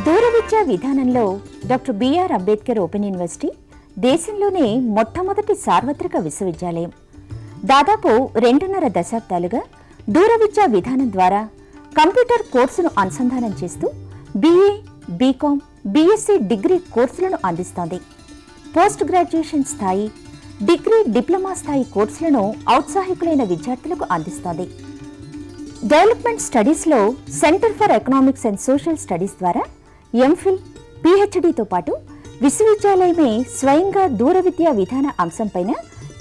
దూర విద్యా విధానంలో doctor BR Ambedkar open university దేశంలోనే మొట్టమొదటి సార్వత్రిక విశ్వవిద్యాలయం. దాదాపు 2.5 దశాబ్దాలుగా దూర విద్యా విధానం ద్వారా కంప్యూటర్ కోర్సును అనుసంధానం చేస్తూ బీఏ, బీకామ్, బీఎస్సీ డిగ్రీ కోర్సులను అందిస్తోంది. పోస్ట్ గ్రాడ్యుయేషన్ స్థాయి, డిగ్రీ, డిప్లొమా స్థాయి కోర్సులను ఔత్సాహికులైన విద్యార్థులకు అందిస్తోంది. డెవలప్మెంట్ స్టడీస్లో centre for economics and social studies ద్వారా ఎంఫిల్, పీహెచ్డీతో పాటు విశ్వవిద్యాలయమే స్వయంగా దూర విద్యా విధాన అంశంపైన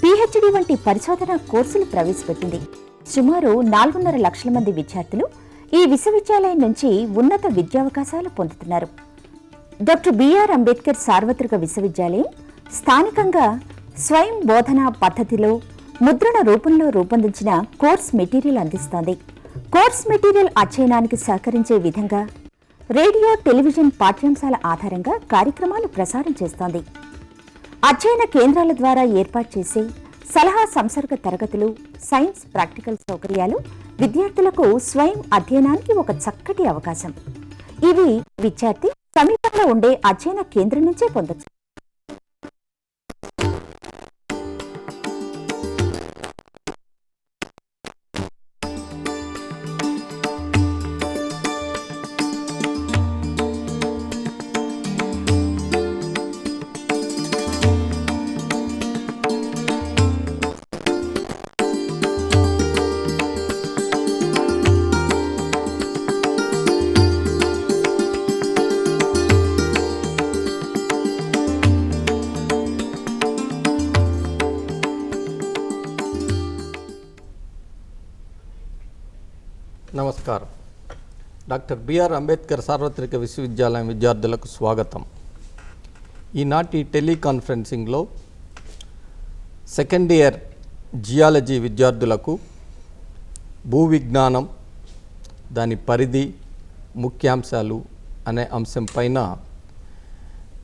పీహెచ్డీ వంటి పరిశోధన కోర్సులు ప్రవేశపెట్టింది. సుమారు 4.5 లక్షల మంది విద్యార్థులు ఈ విశ్వవిద్యాలయం నుంచి ఉన్నత విద్యావకాశాలు పొందుతున్నారు. డాక్టర్ బిఆర్ అంబేద్కర్ సార్వత్రిక విశ్వవిద్యాలయం స్థానికంగా స్వయం బోధనా పద్ధతిలో ముద్రణ రూపంలో రూపొందించిన కోర్స్ మెటీరియల్ అందిస్తోంది. కోర్స్ మెటీరియల్ అధ్యయనానికి సహకరించే విధంగా రేడియో, టెలివిజన్ పాఠ్యాంశాల ఆధారంగా కార్యక్రమాలు ప్రసారం చేస్తోంది. అధ్యయన కేంద్రాల ద్వారా ఏర్పాటు చేసే సలహా సంసర్గ తరగతులు, సైన్స్ ప్రాక్టికల్ సౌకర్యాలు విద్యార్థులకు స్వయం అధ్యయనానికి ఒక చక్కటి అవకాశం. ఇవి విద్యార్థి సమీపంలో ఉండే అధ్యయన కేంద్రం నుంచే పొందొచ్చు. నమస్కారం. డాక్టర్ బిఆర్ అంబేద్కర్ సార్వత్రిక విశ్వవిద్యాలయం విద్యార్థులకు స్వాగతం. ఈనాటి టెలికాన్ఫరెన్సింగ్లో సెకండ్ ఇయర్ జియాలజీ విద్యార్థులకు భూ విజ్ఞానం, దాని పరిధి, ముఖ్యాంశాలు అనే అంశం పైన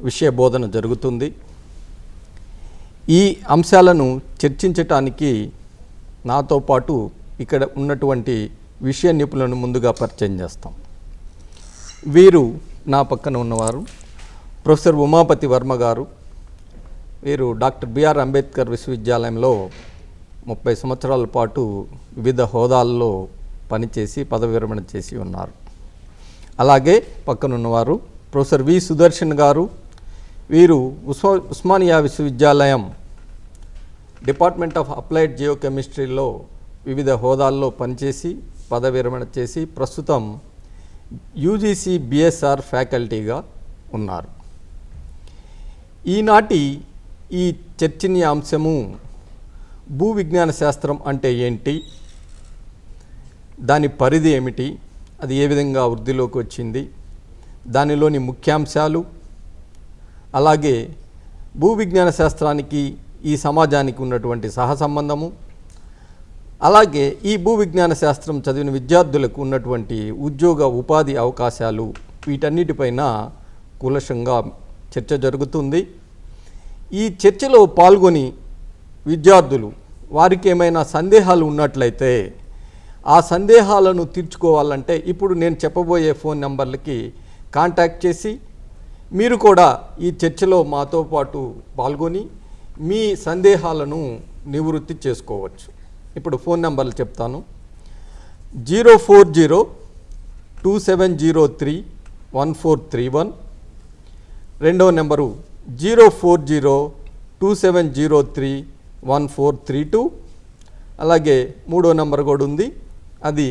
విషయ బోధన జరుగుతుంది. ఈ అంశాలను చర్చించటానికి నాతో పాటు ఇక్కడ ఉన్నటువంటి విషయ నిపుణులను ముందుగా పరిచయం చేస్తాం. వీరు నా పక్కన ఉన్నవారు ప్రొఫెసర్ ఉమాపతి వర్మ గారు. వీరు డాక్టర్ బిఆర్ అంబేద్కర్ విశ్వవిద్యాలయంలో 30 సంవత్సరాల పాటు వివిధ హోదాల్లో పనిచేసి పదవి విరమణ చేసి ఉన్నారు. అలాగే పక్కనున్నవారు ప్రొఫెసర్ వి సుదర్శన్ గారు. వీరు ఉస్మానియా విశ్వవిద్యాలయం డిపార్ట్మెంట్ ఆఫ్ అప్లైడ్ జియోకెమిస్ట్రీలో వివిధ హోదాల్లో పనిచేసి పదవి విరమణ చేసి ప్రస్తుతం యూజీసీ బిఎస్ఆర్ ఫ్యాకల్టీగా ఉన్నారు. ఈనాటి ఈ చర్చనీయాంశము భూ విజ్ఞాన శాస్త్రం అంటే ఏంటి, దాని పరిధి ఏమిటి, అది ఏ విధంగా వృద్ధిలోకి వచ్చింది, దానిలోని ముఖ్యాంశాలు, అలాగే భూ విజ్ఞాన శాస్త్రానికి ఈ సమాజానికి ఉన్నటువంటి సహసంబంధము, అలాగే ఈ భూ విజ్ఞాన శాస్త్రం చదివిన విద్యార్థులకు ఉన్నటువంటి ఉద్యోగ ఉపాధి అవకాశాలు, వీటన్నిటిపైన కూలశంగా చర్చ జరుగుతుంది. ఈ చర్చలో పాల్గొని విద్యార్థులు వారికి ఏమైనా సందేహాలు ఉన్నట్లయితే ఆ సందేహాలను తీర్చుకోవాలంటే ఇప్పుడు నేను చెప్పబోయే ఫోన్ నంబర్లకి కాంటాక్ట్ చేసి మీరు కూడా ఈ చర్చలో మాతో పాటు పాల్గొని మీ సందేహాలను నివృత్తి చేసుకోవచ్చు. ఇప్పుడు ఫోన్ నెంబర్లు చెప్తాను. 04027031431, రెండవ నెంబరు 04027031432, అలాగే మూడో నెంబర్ కూడా ఉంది, అది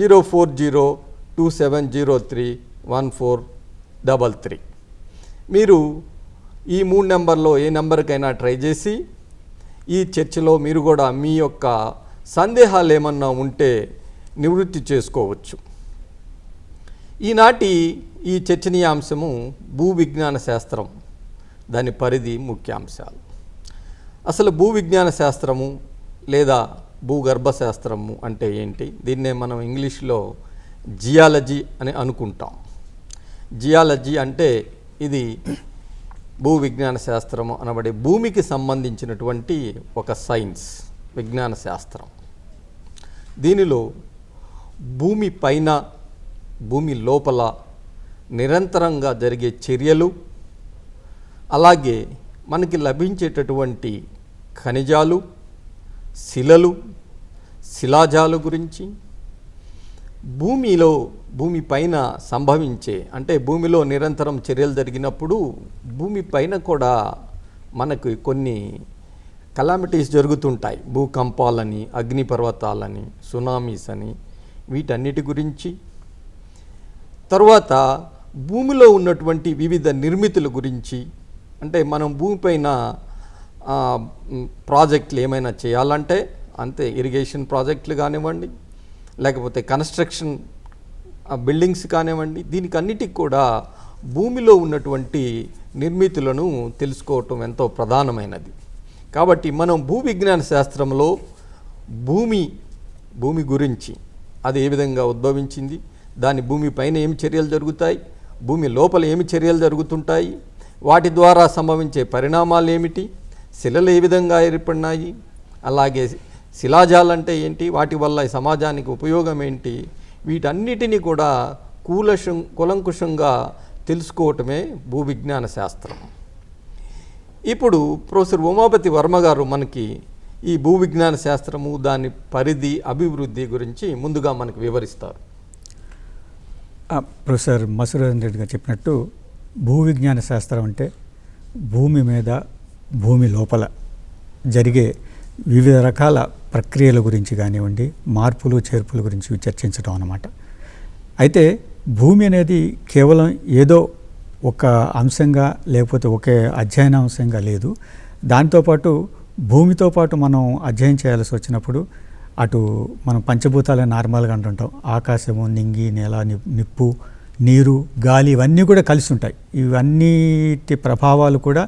04027031433. మీరు ఈ 3 నెంబర్లో ఏ నెంబర్కైనా ట్రై చేసి ఈ చర్చలో మీరు కూడా మీ యొక్క సందేహాలు ఏమన్నా ఉంటే నివృత్తి చేసుకోవచ్చు. ఈనాటి ఈ చర్చనీయాంశము భూ విజ్ఞాన శాస్త్రం, దాని పరిధి, ముఖ్యాంశాలు. అసలు భూ విజ్ఞాన శాస్త్రము లేదా భూగర్భ శాస్త్రము అంటే ఏంటి? దీన్నే మనం ఇంగ్లీష్లో జియాలజీ అని అనుకుంటాం. జియాలజీ అంటే ఇది భూ విజ్ఞాన శాస్త్రము అనబడే భూమికి సంబంధించినటువంటి ఒక సైన్స్, విజ్ఞాన శాస్త్రం. దీనిలో భూమి పైన, భూమి లోపల నిరంతరంగా జరిగే చర్యలు, అలాగే మనకి లభించేటటువంటి ఖనిజాలు, శిలలు, శిలాజాలు గురించి, భూమిపైన సంభవించే, అంటే భూమిలో నిరంతరం చర్యలు జరిగినప్పుడు భూమిపైన కూడా మనకు కొన్ని కలామిటీస్ జరుగుతుంటాయి. భూకంపాలని, అగ్నిపర్వతాలని, సునామీస్ అని, వీటన్నిటి గురించి, తర్వాత భూమిలో ఉన్నటువంటి వివిధ నిర్మితుల గురించి, అంటే మనం భూమిపైన ప్రాజెక్టులు ఏమైనా చేయాలంటే, అంతే ఇరిగేషన్ ప్రాజెక్టులు కానివ్వండి, లేకపోతే కన్స్ట్రక్షన్ బిల్డింగ్స్ కానివ్వండి, దీనికి అన్నిటికి కూడా భూమిలో ఉన్నటువంటి నిర్మితులను తెలుసుకోవటం ఎంతో ప్రధానమైనది. కాబట్టి మనం భూ విజ్ఞాన శాస్త్రంలో భూమి గురించి, అది ఏ విధంగా ఉద్భవించింది, దాని భూమిపైన ఏమి చర్యలు జరుగుతాయి, భూమి లోపల ఏమి చర్యలు జరుగుతుంటాయి, వాటి ద్వారా సంభవించే పరిణామాలు ఏమిటి, శిలలు ఏ విధంగా ఏర్పడినాయి, అలాగే శిలాజాలంటే ఏంటి, వాటి వల్ల ఈ సమాజానికి ఉపయోగం ఏంటి, వీటన్నిటినీ కూడా కూలంకుషంగా తెలుసుకోవటమే భూ విజ్ఞాన శాస్త్రం. ఇప్పుడు ప్రొఫెసర్ ఉమాపతి వర్మ గారు మనకి ఈ భూ విజ్ఞాన శాస్త్రము, దాని పరిధి, అభివృద్ధి గురించి ముందుగా మనకు వివరిస్తారు. ప్రొఫెసర్ మసూరన్ రెడ్డి గారు చెప్పినట్టు భూ విజ్ఞాన శాస్త్రం అంటే భూమి మీద, భూమి లోపల జరిగే వివిధ రకాల ప్రక్రియల గురించి కానివ్వండి, మార్పులు చేర్పుల గురించి చర్చించడం అన్నమాట. అయితే భూమి అనేది కేవలం ఏదో ఒక అంశంగా లేకపోతే ఒకే అధ్యయన అంశంగా లేదు. దాంతోపాటు భూమితో పాటు మనం అధ్యయనం చేయాల్సి వచ్చినప్పుడు అటు మనం పంచభూతాలని నార్మల్గా అంటుంటాం, ఆకాశము, నింగి, నేల, నిప్పు, నీరు, గాలి, ఇవన్నీ కూడా కలిసి ఉంటాయి. ఇవన్నిటి ప్రభావాలు కూడా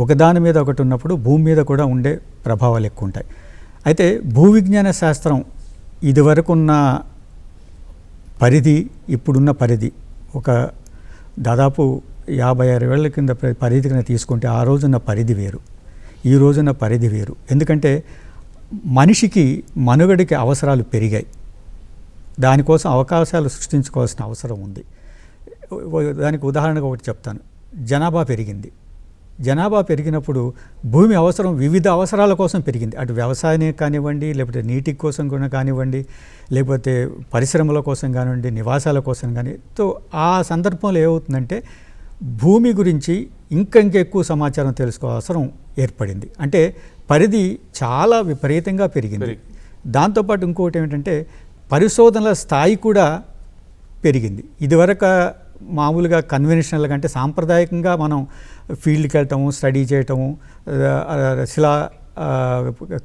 ఒకదాని మీద ఒకటి ఉన్నప్పుడు భూమి మీద కూడా ఉండే ప్రభావాలు ఎక్కువ ఉంటాయి. అయితే భూ విజ్ఞాన శాస్త్రం ఇదివరకున్న పరిధి, ఇప్పుడున్న పరిధి ఒక దాదాపు 50-60 ఏళ్ల కింద పరిధి కింద తీసుకుంటే ఆ రోజున్న పరిధి వేరు, ఈ రోజున్న పరిధి వేరు. ఎందుకంటే మనిషికి మనుగడికి అవసరాలు పెరిగాయి, దానికోసం అవకాశాలు సృష్టించుకోవాల్సిన అవసరం ఉంది. దానికి ఉదాహరణగా ఒకటి చెప్తాను. జనాభా పెరిగింది. జనాభా పెరిగినప్పుడు భూమి అవసరం వివిధ అవసరాల కోసం పెరిగింది. అటు వ్యవసాయానికి కానివ్వండి, లేకపోతే నీటి కోసం కూడా కానివ్వండి, లేకపోతే పరిశ్రమల కోసం కానివ్వండి, నివాసాల కోసం కానీ. సో ఆ సందర్భంలో ఏమవుతుందంటే భూమి గురించి ఇంకెక్కువ సమాచారం తెలుసుకోవాల్సిన అవసరం ఏర్పడింది. అంటే పరిధి చాలా విపరీతంగా పెరిగింది. దాంతోపాటు ఇంకొకటి ఏమిటంటే పరిశోధనల స్థాయి కూడా పెరిగింది. ఇదివరకు మామూలుగా కన్వెన్షనల్ అంటే సాంప్రదాయకంగా మనం ఫీల్డ్కి వెళ్ళటము, స్టడీ చేయటము, శిలా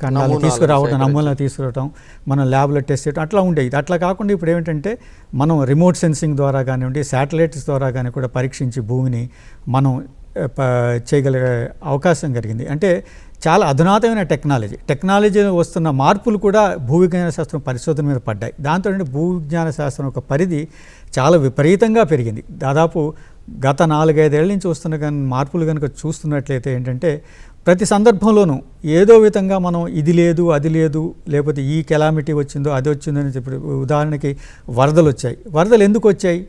కణాలు తీసుకురావటం, నమూనాలు తీసుకురావటం, మనం ల్యాబ్లో టెస్ట్ చేయడం అట్లా ఉండేది. అట్లా కాకుండా ఇప్పుడు ఏమిటంటే మనం రిమోట్ సెన్సింగ్ ద్వారా కానివ్వండి, శాటిలైట్స్ ద్వారా కానీ కూడా పరీక్షించి భూమిని మనం చేయగలిగే అవకాశం కలిగింది. అంటే చాలా అధునాతమైన టెక్నాలజీలో వస్తున్న మార్పులు కూడా భూ విజ్ఞాన శాస్త్రం పరిశోధన మీద పడ్డాయి. దాంతో భూ విజ్ఞాన శాస్త్రం ఒక పరిధి చాలా విపరీతంగా పెరిగింది. దాదాపు గత 4-5 ఏళ్ల నుంచి వస్తున్న కానీ మార్పులు కనుక చూస్తున్నట్లయితే ఏంటంటే ప్రతి సందర్భంలోనూ ఏదో విధంగా మనం ఇది లేదు, అది లేదు, లేకపోతే ఈ కెలామిటీ వచ్చిందో అది వచ్చిందని చెప్పి, ఉదాహరణకి వరదలు వచ్చాయి. వరదలు ఎందుకు వచ్చాయి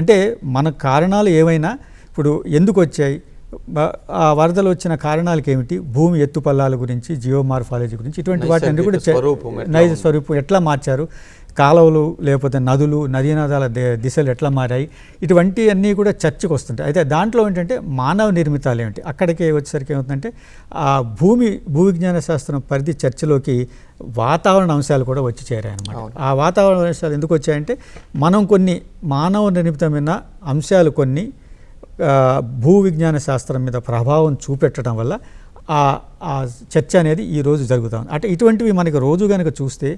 అంటే మన కారణాలు ఏమైనా ఇప్పుడు ఎందుకు వచ్చాయి, ఆ వరదలు వచ్చిన కారణాలకు ఏమిటి, భూమి ఎత్తుపల్లాల గురించి, జియోమార్ఫాలజీ గురించి, ఇటువంటి వాటిని కూడా నైజ స్వరూపం ఎట్లా మార్చారు, కాలువలు లేకపోతే నదులు, నదీనదాల దిశలు ఎట్లా మారాయి, ఇటువంటి అన్నీ కూడా చర్చకు వస్తుంటాయి. అయితే దాంట్లో ఏంటంటే మానవ నిర్మితాలు ఏమిటి, అక్కడికి వచ్చేసరికి ఏమవుతుందంటే ఆ భూ విజ్ఞాన శాస్త్రం పరిధి చర్చలోకి వాతావరణ అంశాలు కూడా వచ్చి చేరాయి అన్నమాట. ఆ వాతావరణ అంశాలు ఎందుకు వచ్చాయంటే మనం కొన్ని మానవ నిర్మితమైన అంశాలు కొన్ని భూ విజ్ఞాన శాస్త్రం మీద ప్రభావం చూపెట్టడం వల్ల ఆ చర్చ అనేది ఈరోజు జరుగుతుంది. అంటే ఇటువంటివి మనకి రోజు కనుక చూస్తే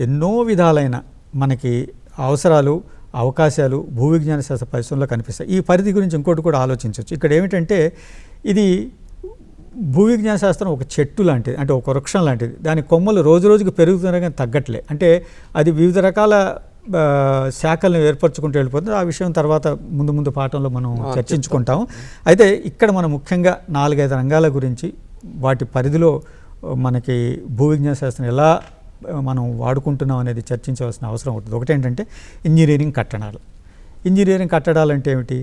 ఎన్నో విధాలైన మనకి అవసరాలు, అవకాశాలు భూ విజ్ఞాన శాస్త్ర పరిశ్రమలో కనిపిస్తాయి. ఈ పరిధి గురించి ఇంకోటి కూడా ఆలోచించవచ్చు. ఇక్కడ ఏమిటంటే ఇది భూ విజ్ఞాన శాస్త్రం ఒక చెట్టు లాంటిది, అంటే ఒక వృక్షం లాంటిది. దాని కొమ్మలు రోజు రోజుకు పెరుగుతున్నా కానీ తగ్గట్లే. అంటే అది వివిధ రకాల శాఖలను ఏర్పరచుకుంటూ వెళ్ళిపోతుంది. ఆ విషయం తర్వాత ముందు పాఠంలో మనం చర్చించుకుంటాం. అయితే ఇక్కడ మనం ముఖ్యంగా 4-5 రంగాల గురించి, వాటి పరిధిలో మనకి భూ విజ్ఞాన శాస్త్రం ఎలా మనం వాడుకుంటున్నాం అనేది చర్చించవలసిన అవసరం ఉంటుంది. ఒకటి ఏంటంటే ఇంజనీరింగ్ కట్టడాలు. ఇంజనీరింగ్ కట్టడాలంటే ఏమిటి?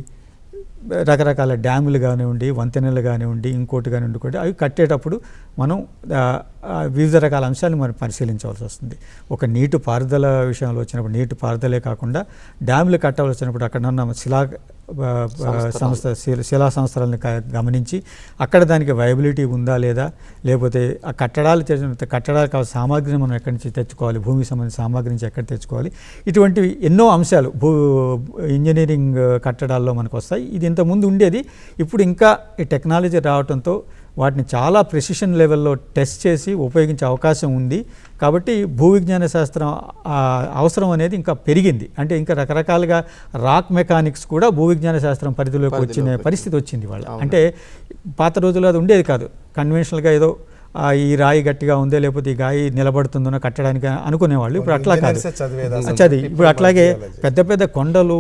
రకరకాల డ్యాములు కానివ్వండి, వంతెనలు కానివ్వండి, ఇంకోటి కానివ్వండి కూడా అవి కట్టేటప్పుడు మనం వివిధ రకాల అంశాలను మనం పరిశీలించవలసి వస్తుంది. ఒక నీటి పారుదల విషయంలో వచ్చినప్పుడు నీటి పారుదలే కాకుండా డ్యాములు కట్టవలసి వచ్చినప్పుడు అక్కడ ఉన్న శిలా సంస్థలను గమనించి అక్కడ దానికి వైబిలిటీ ఉందా లేదా, లేకపోతే ఆ కట్టడాలకు కావాల్సిన సామాగ్రిని మనం ఎక్కడి నుంచి తెచ్చుకోవాలి, భూమికి సంబంధించిన సామాగ్రి నుంచి ఎక్కడ తెచ్చుకోవాలి, ఇటువంటివి ఎన్నో అంశాలు ఇంజనీరింగ్ కట్టడాల్లో మనకు వస్తాయి. ఇది ఇంతకుముందు ఉండేది. ఇప్పుడు ఇంకా ఈ టెక్నాలజీ రావడంతో వాటిని చాలా ప్రెసిషన్ లెవెల్లో టెస్ట్ చేసి ఉపయోగించే అవకాశం ఉంది. కాబట్టి భూ విజ్ఞాన శాస్త్రం అవసరం అనేది ఇంకా పెరిగింది. అంటే ఇంకా రకరకాలుగా రాక్ మెకానిక్స్ కూడా భూ విజ్ఞాన శాస్త్రం పరిధిలోకి వచ్చిన పరిస్థితి వచ్చింది వాళ్ళ. అంటే పాత రోజుల్లో అది ఉండేది కాదు. కన్వెన్షనల్గా ఏదో ఈ రాయి గట్టిగా ఉందే, లేకపోతే ఈ రాయి నిలబడుతుందో కట్టడానికి అనుకునేవాళ్ళు. ఇప్పుడు అట్లా కాదు, చదివి ఇప్పుడు అట్లాగే పెద్ద పెద్ద కొండలు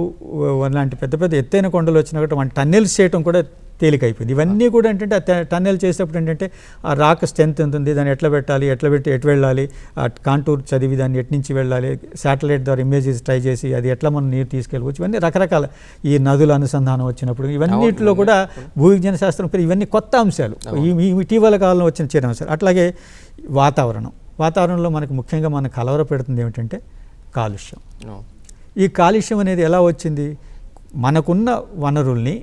లాంటి పెద్ద పెద్ద ఎత్తైన కొండలు వచ్చినా కూడా వాటి టన్నెల్స్ చేయడం కూడా తేలికైపోయింది. ఇవన్నీ కూడా ఏంటంటే టన్నెల్ చేసేటప్పుడు ఏంటంటే ఆ రాక్ స్ట్రెంత్ ఎంత ఉంది, దాన్ని ఎట్లా పెట్టాలి, ఎట్లా పెట్టి ఎటు వెళ్ళాలి, ఆ కాంటూర్ చదివి దాన్ని ఎటు నుంచి వెళ్ళాలి, శాటిలైట్ ద్వారా ఇమేజెస్ ట్రై చేసి అది ఎట్లా మనం నీరు తీసుకెళ్ళవచ్చు, ఇవన్నీ రకరకాల ఈ నదుల అనుసంధానం వచ్చినప్పుడు ఇవన్నిటిలో కూడా భూ విజ్ఞాన శాస్త్రం ఇవన్నీ కొత్త అంశాలు, ఇటీవల కాలంలో వచ్చిన చిన్న అంశాలు. అట్లాగే వాతావరణంలో మనకు ముఖ్యంగా మనకు కలవర పెడుతుంది ఏమిటంటే కాలుష్యం. ఈ కాలుష్యం అనేది ఎలా వచ్చింది? మనకున్న వనరుల్ని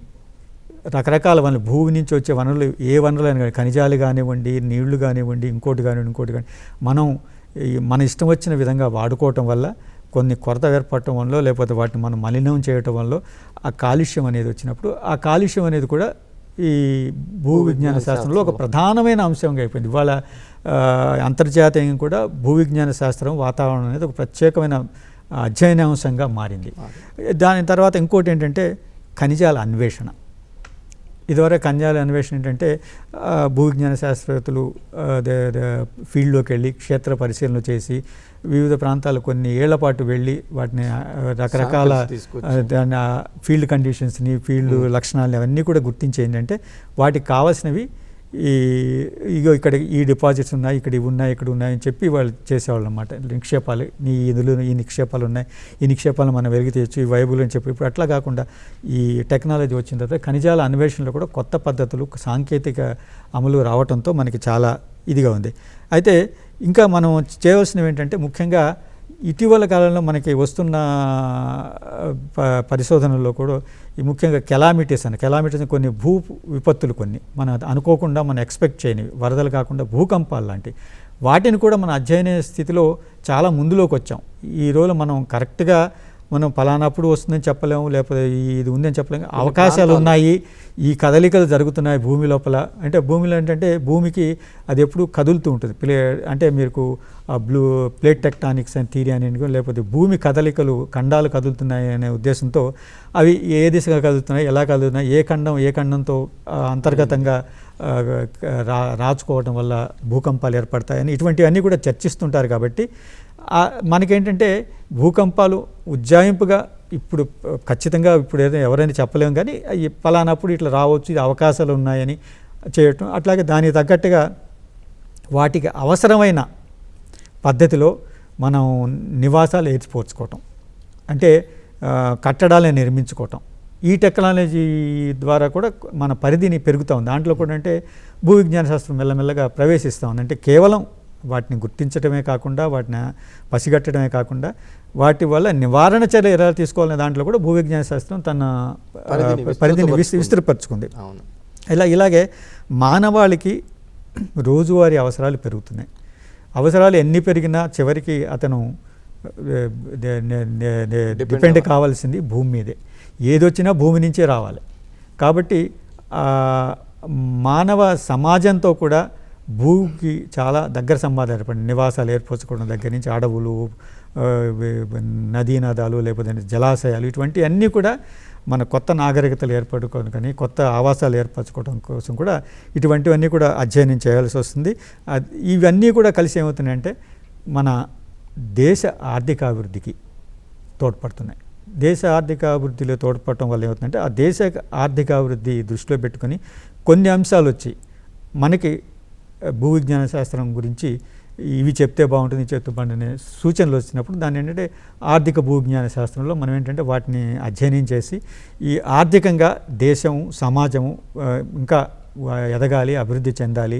రకరకాల వనరులు, భూమి నుంచి వచ్చే వనరులు, ఏ వనరులు అయినా కానీ, ఖనిజాలు కానివ్వండి, నీళ్లు కానివ్వండి, ఇంకోటి కానివ్వండి, మనం మన ఇష్టం వచ్చిన విధంగా వాడుకోవటం వల్ల కొన్ని కొరత ఏర్పడటం వల్ల, లేకపోతే వాటిని మనం మలినం చేయటం వల్ల ఆ కాలుష్యం అనేది వచ్చినప్పుడు ఆ కాలుష్యం అనేది కూడా ఈ భూ విజ్ఞాన శాస్త్రంలో ఒక ప్రధానమైన అంశంగా అయిపోయింది. ఇవాళ అంతర్జాతీయంగా కూడా భూ విజ్ఞాన శాస్త్రం వాతావరణం అనేది ఒక ప్రత్యేకమైన అధ్యయనాంశంగా మారింది. దాని తర్వాత ఇంకోటి ఏంటంటే ఖనిజాల అన్వేషణ. ఇదివరకు ఖనిజాల అన్వేషణ ఏంటంటే భూ విజ్ఞాన శాస్త్రవేత్తలు ఫీల్డ్లోకి వెళ్ళి క్షేత్ర పరిశీలన చేసి వివిధ ప్రాంతాలు కొన్ని ఏళ్ల పాటు వెళ్ళి వాటిని రకరకాల దాని ఫీల్డ్ కండిషన్స్ని, ఫీల్డ్ లక్షణాలని అవన్నీ కూడా గుర్తించి ఏంటంటే వాటికి కావాల్సినవి ఇక్కడ ఈ డిపాజిట్స్ ఉన్నాయి, ఇక్కడ ఇవి ఉన్నాయి, ఇక్కడ ఉన్నాయని చెప్పి వాళ్ళు చేసేవాళ్ళు అన్నమాట. నిక్షేపాలు, ఇందులో ఈ నిక్షేపాలు ఉన్నాయి, ఈ నిక్షేపాలు మనం వెలికి తీయచ్చు, ఈ వైబుల్ అని చెప్పి. ఇప్పుడు అట్లా కాకుండా ఈ టెక్నాలజీ వచ్చిన తర్వాత ఖనిజాల అన్వేషణలో కూడా కొత్త పద్ధతులు, సాంకేతిక అమలు రావడంతో మనకి చాలా ఇదిగా ఉంది. అయితే ఇంకా మనం చేయవలసినవి ఏంటంటే ముఖ్యంగా ఇటీవల కాలంలో మనకి వస్తున్న పరిశోధనల్లో కూడా ఈ ముఖ్యంగా కెలామిటీస్ కొన్ని భూ విపత్తులు, కొన్ని మనం అనుకోకుండా మనం ఎక్స్పెక్ట్ చేయనివి, వరదలు కాకుండా భూకంపాలు లాంటి వాటిని కూడా మన అధ్యయన స్థితిలో చాలా ముందులోకి వచ్చాం. ఈ రోజు మనం కరెక్ట్గా మనం ఫలానప్పుడు వస్తుందని చెప్పలేము, లేకపోతే ఇది ఉందని చెప్పలేము. అవకాశాలు ఉన్నాయి, ఈ కదలికలు జరుగుతున్నాయి భూమి లోపల. అంటే భూమిలో ఏంటంటే భూమికి అది ఎప్పుడు కదులుతూ ఉంటుంది. అంటే మీకు ప్లేట్ టెక్టానిక్స్ అని థియరీ అని, లేకపోతే భూమి కదలికలు, ఖండాలు కదులుతున్నాయి అనే ఉద్దేశంతో అవి ఏ దిశగా కదులుతున్నాయి, ఎలా కదులుతున్నాయి, ఏ ఖండంతో అంతర్గతంగా రాచుకోవడం వల్ల భూకంపాలు ఏర్పడతాయని ఇటువంటివన్నీ కూడా చర్చిస్తుంటారు. కాబట్టి మనకేంటంటే భూకంపాలు ఉజ్జాయింపుగా ఇప్పుడు ఖచ్చితంగా ఇప్పుడు ఎవరైనా చెప్పలేము, కానీ ఫలానప్పుడు ఇట్లా రావచ్చు, ఇది అవకాశాలు ఉన్నాయని చేయటం. అట్లాగే దానికి తగ్గట్టుగా వాటికి అవసరమైన పద్ధతిలో మనం నివాసాలు ఏర్పరచుకోవటం, అంటే కట్టడాలను నిర్మించుకోవటం. ఈ టెక్నాలజీ ద్వారా కూడా మన పరిధిని పెరుగుతూ ఉంది. దాంట్లో కూడా అంటే భూ విజ్ఞాన శాస్త్రం మెల్లమెల్లగా ప్రవేశిస్తూ ఉంది. అంటే కేవలం వాటిని గుర్తించడమే కాకుండా, వాటిని పసిగట్టడమే కాకుండా, వాటి వల్ల నివారణ చర్య ఎలా తీసుకోవాలనే దాంట్లో కూడా భూ విజ్ఞాన శాస్త్రం తన పరిధిని విస్తృతపరుచుకుంది. ఇలాగే మానవాళికి రోజువారీ అవసరాలు పెరుగుతున్నాయి. అవసరాలు ఎన్ని పెరిగినా చివరికి అతను డిపెండ్ కావాల్సింది భూమి మీదే. ఏదొచ్చినా భూమి నుంచే రావాలి. కాబట్టి మానవ సమాజంతో కూడా భూమికి చాలా దగ్గర సంబంధం ఏర్పడింది. నివాసాలు ఏర్పరచుకోవడం దగ్గర నుంచి అడవులు, నదీనదాలు, లేకపోతే జలాశయాలు, ఇటువంటి అన్నీ కూడా మన కొత్త నాగరికతలు ఏర్పడుకోవడం కానీ, కొత్త ఆవాసాలు ఏర్పరచుకోవడం కోసం కూడా ఇటువంటివన్నీ కూడా అధ్యయనం చేయాల్సి వస్తుంది. ఇవన్నీ కూడా కలిసి ఏమవుతున్నాయంటే మన దేశ ఆర్థికాభివృద్ధికి తోడ్పడుతున్నాయి. దేశ ఆర్థికాభివృద్ధిలో తోడ్పడటం వల్ల ఏమవుతుందంటే ఆ దేశ ఆర్థికాభివృద్ధి దృష్టిలో పెట్టుకొని కొన్ని అంశాలు వచ్చి మనకి భూ విజ్ఞాన శాస్త్రం గురించి ఇవి చెప్తే బాగుంటుంది ఇవి చెప్తే బాగుంటుంది అనే సూచనలు వచ్చినప్పుడు దాన్ని ఏంటంటే ఆర్థిక భూవిజ్ఞాన శాస్త్రంలో మనం ఏంటంటే వాటిని అధ్యయనం చేసి ఈ ఆర్థికంగా దేశం సమాజము ఇంకా ఎదగాలి, అభివృద్ధి చెందాలి,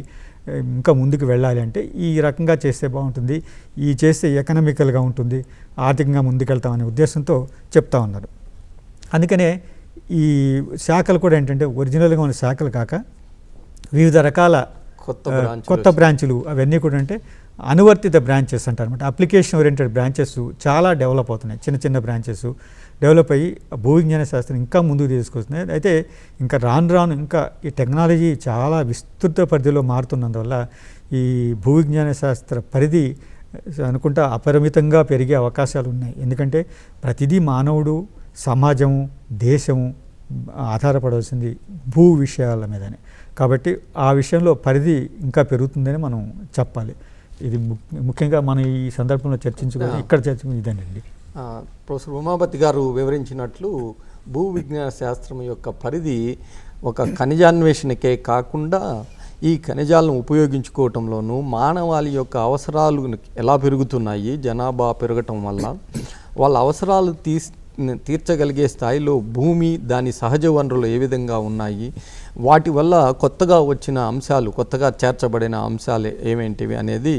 ఇంకా ముందుకు వెళ్ళాలి అంటే ఈ రకంగా చేస్తే బాగుంటుంది, ఈ చేస్తే ఎకనామికల్గా ఉంటుంది, ఆర్థికంగా ముందుకెళ్తామనే ఉద్దేశంతో చెప్తా ఉన్నారు. అందుకనే ఈ శాఖలు కూడా ఏంటంటే ఒరిజినల్గా ఉన్న శాఖలు కాక వివిధ రకాల కొత్త బ్రాంచులు అవన్నీ కూడా అంటే అనువర్తిత బ్రాంచెస్ అంటారు అనమాట. అప్లికేషన్ ఓరియంటెడ్ బ్రాంచెస్ చాలా డెవలప్ అవుతున్నాయి, చిన్న చిన్న బ్రాంచెస్ డెవలప్ అయ్యి భూవిజ్ఞాన శాస్త్రం ఇంకా ముందుకు తీసుకొస్తున్నాయి. అయితే ఇంకా రాను ఇంకా ఈ టెక్నాలజీ చాలా విస్తృత పరిధిలో మారుతున్నందువల్ల ఈ భూవిజ్ఞాన శాస్త్ర పరిధి అనుకుంటా అపరిమితంగా పెరిగే అవకాశాలు ఉన్నాయి. ఎందుకంటే ప్రతిదీ మానవుడు, సమాజము, దేశము ఆధారపడాల్సింది భూ విషయాల మీదనే. కాబట్టి ఆ విషయంలో పరిధి ఇంకా పెరుగుతుందని మనం చెప్పాలి. ఇది ముఖ్యంగా మనం ఈ సందర్భంలో చర్చించుకోవాలి. ఇక్కడ చర్చించుకుని ఇదేనండి. ప్రొఫెసర్ ఉమాపతి గారు వివరించినట్లు భూ విజ్ఞాన శాస్త్రం యొక్క పరిధి ఒక ఖనిజాన్వేషణకే కాకుండా ఈ ఖనిజాలను ఉపయోగించుకోవటంలోనూ మానవాళి యొక్క అవసరాలు ఎలా పెరుగుతున్నాయి, జనాభా పెరగటం వల్ల వాళ్ళ అవసరాలు తీర్చగలిగే స్థాయిలో భూమి, దాని సహజ వనరులు ఏ విధంగా ఉన్నాయి, వాటి వల్ల కొత్తగా వచ్చిన అంశాలు, కొత్తగా చేర్చబడిన అంశాలు ఏమేంటివి అనేది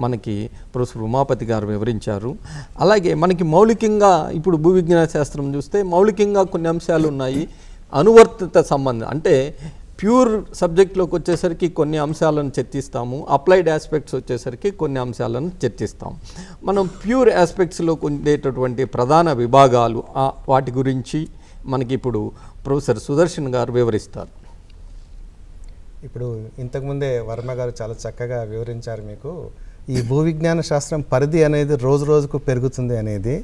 మనకి ప్రొఫెసర్ ఉమాపతి గారు వివరించారు. అలాగే మనకి మౌలికంగా ఇప్పుడు భూ విజ్ఞాన శాస్త్రం చూస్తే మౌలికంగా కొన్ని అంశాలు ఉన్నాయి. అనువర్తిత సంబంధం అంటే ప్యూర్ సబ్జెక్ట్లోకి వచ్చేసరికి కొన్ని అంశాలను చర్చిస్తాము, అప్లైడ్ ఆస్పెక్ట్స్ వచ్చేసరికి కొన్ని అంశాలను చర్చిస్తాం. మనం ప్యూర్ ఆస్పెక్ట్స్లోకి ఉండేటటువంటి ప్రధాన విభాగాలు వాటి గురించి మనకి ఇప్పుడు ప్రొఫెసర్ సుదర్శన్ గారు వివరిస్తారు. ఇప్పుడు ఇంతకుముందే వర్మ గారు చాలా చక్కగా వివరించారు మీకు. ఈ భూ విజ్ఞాన శాస్త్రం పరిధి అనేది రోజు రోజుకు పెరుగుతుంది అనేది.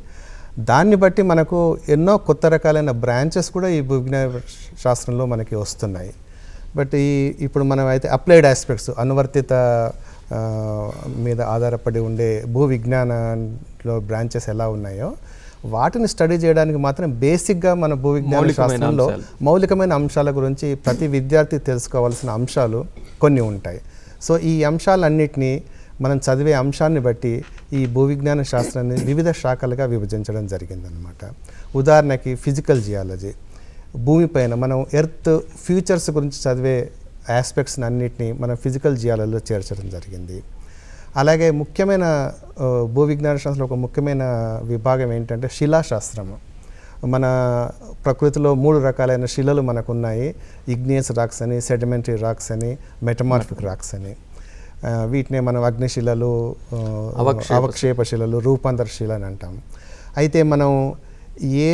దాన్ని బట్టి మనకు ఎన్నో కొత్త రకాలైన బ్రాంచెస్ కూడా ఈ భూ విజ్ఞాన శాస్త్రంలో మనకి వస్తున్నాయి. బట్ ఇప్పుడు మనం అయితే అప్లైడ్ ఆస్పెక్ట్స్, అనువర్తిత మీద ఆధారపడి ఉండే భూ విజ్ఞానంలో బ్రాంచెస్ ఎలా ఉన్నాయో వాటిని స్టడీ చేయడానికి మాత్రం బేసిక్గా మన భూ విజ్ఞాన శాస్త్రంలో మౌలికమైన అంశాల గురించి ప్రతి విద్యార్థి తెలుసుకోవాల్సిన అంశాలు కొన్ని ఉంటాయి. సో ఈ అంశాలన్నిటినీ మనం చదివే అంశాన్ని బట్టి ఈ భూ విజ్ఞాన శాస్త్రాన్ని వివిధ శాఖలుగా విభజించడం జరిగిందనమాట. ఉదాహరణకి ఫిజికల్ జియాలజీ, భూమిపైన మనం ఎర్త్ ఫ్యూచర్స్ గురించి చదివే ఆస్పెక్ట్స్ని అన్నిటినీ మనం ఫిజికల్ జియాలజీలో చేర్చడం జరిగింది. అలాగే ముఖ్యమైన భూ విజ్ఞాన శాస్త్రంలో ఒక ముఖ్యమైన విభాగం ఏంటంటే శిలాశాస్త్రము. మన ప్రకృతిలో 3 రకాలైన శిలలు మనకు ఉన్నాయి. ఇగ్నియస్ రాక్స్ అని, సెడిమెంటరీ రాక్స్ అని, మెటమార్ఫిక్ రాక్స్ అని. వీటినే మనం అగ్నిశిలలు, అవక్షేప శిలలు, రూపాంతర శిల అని అంటాం. అయితే మనం ఏ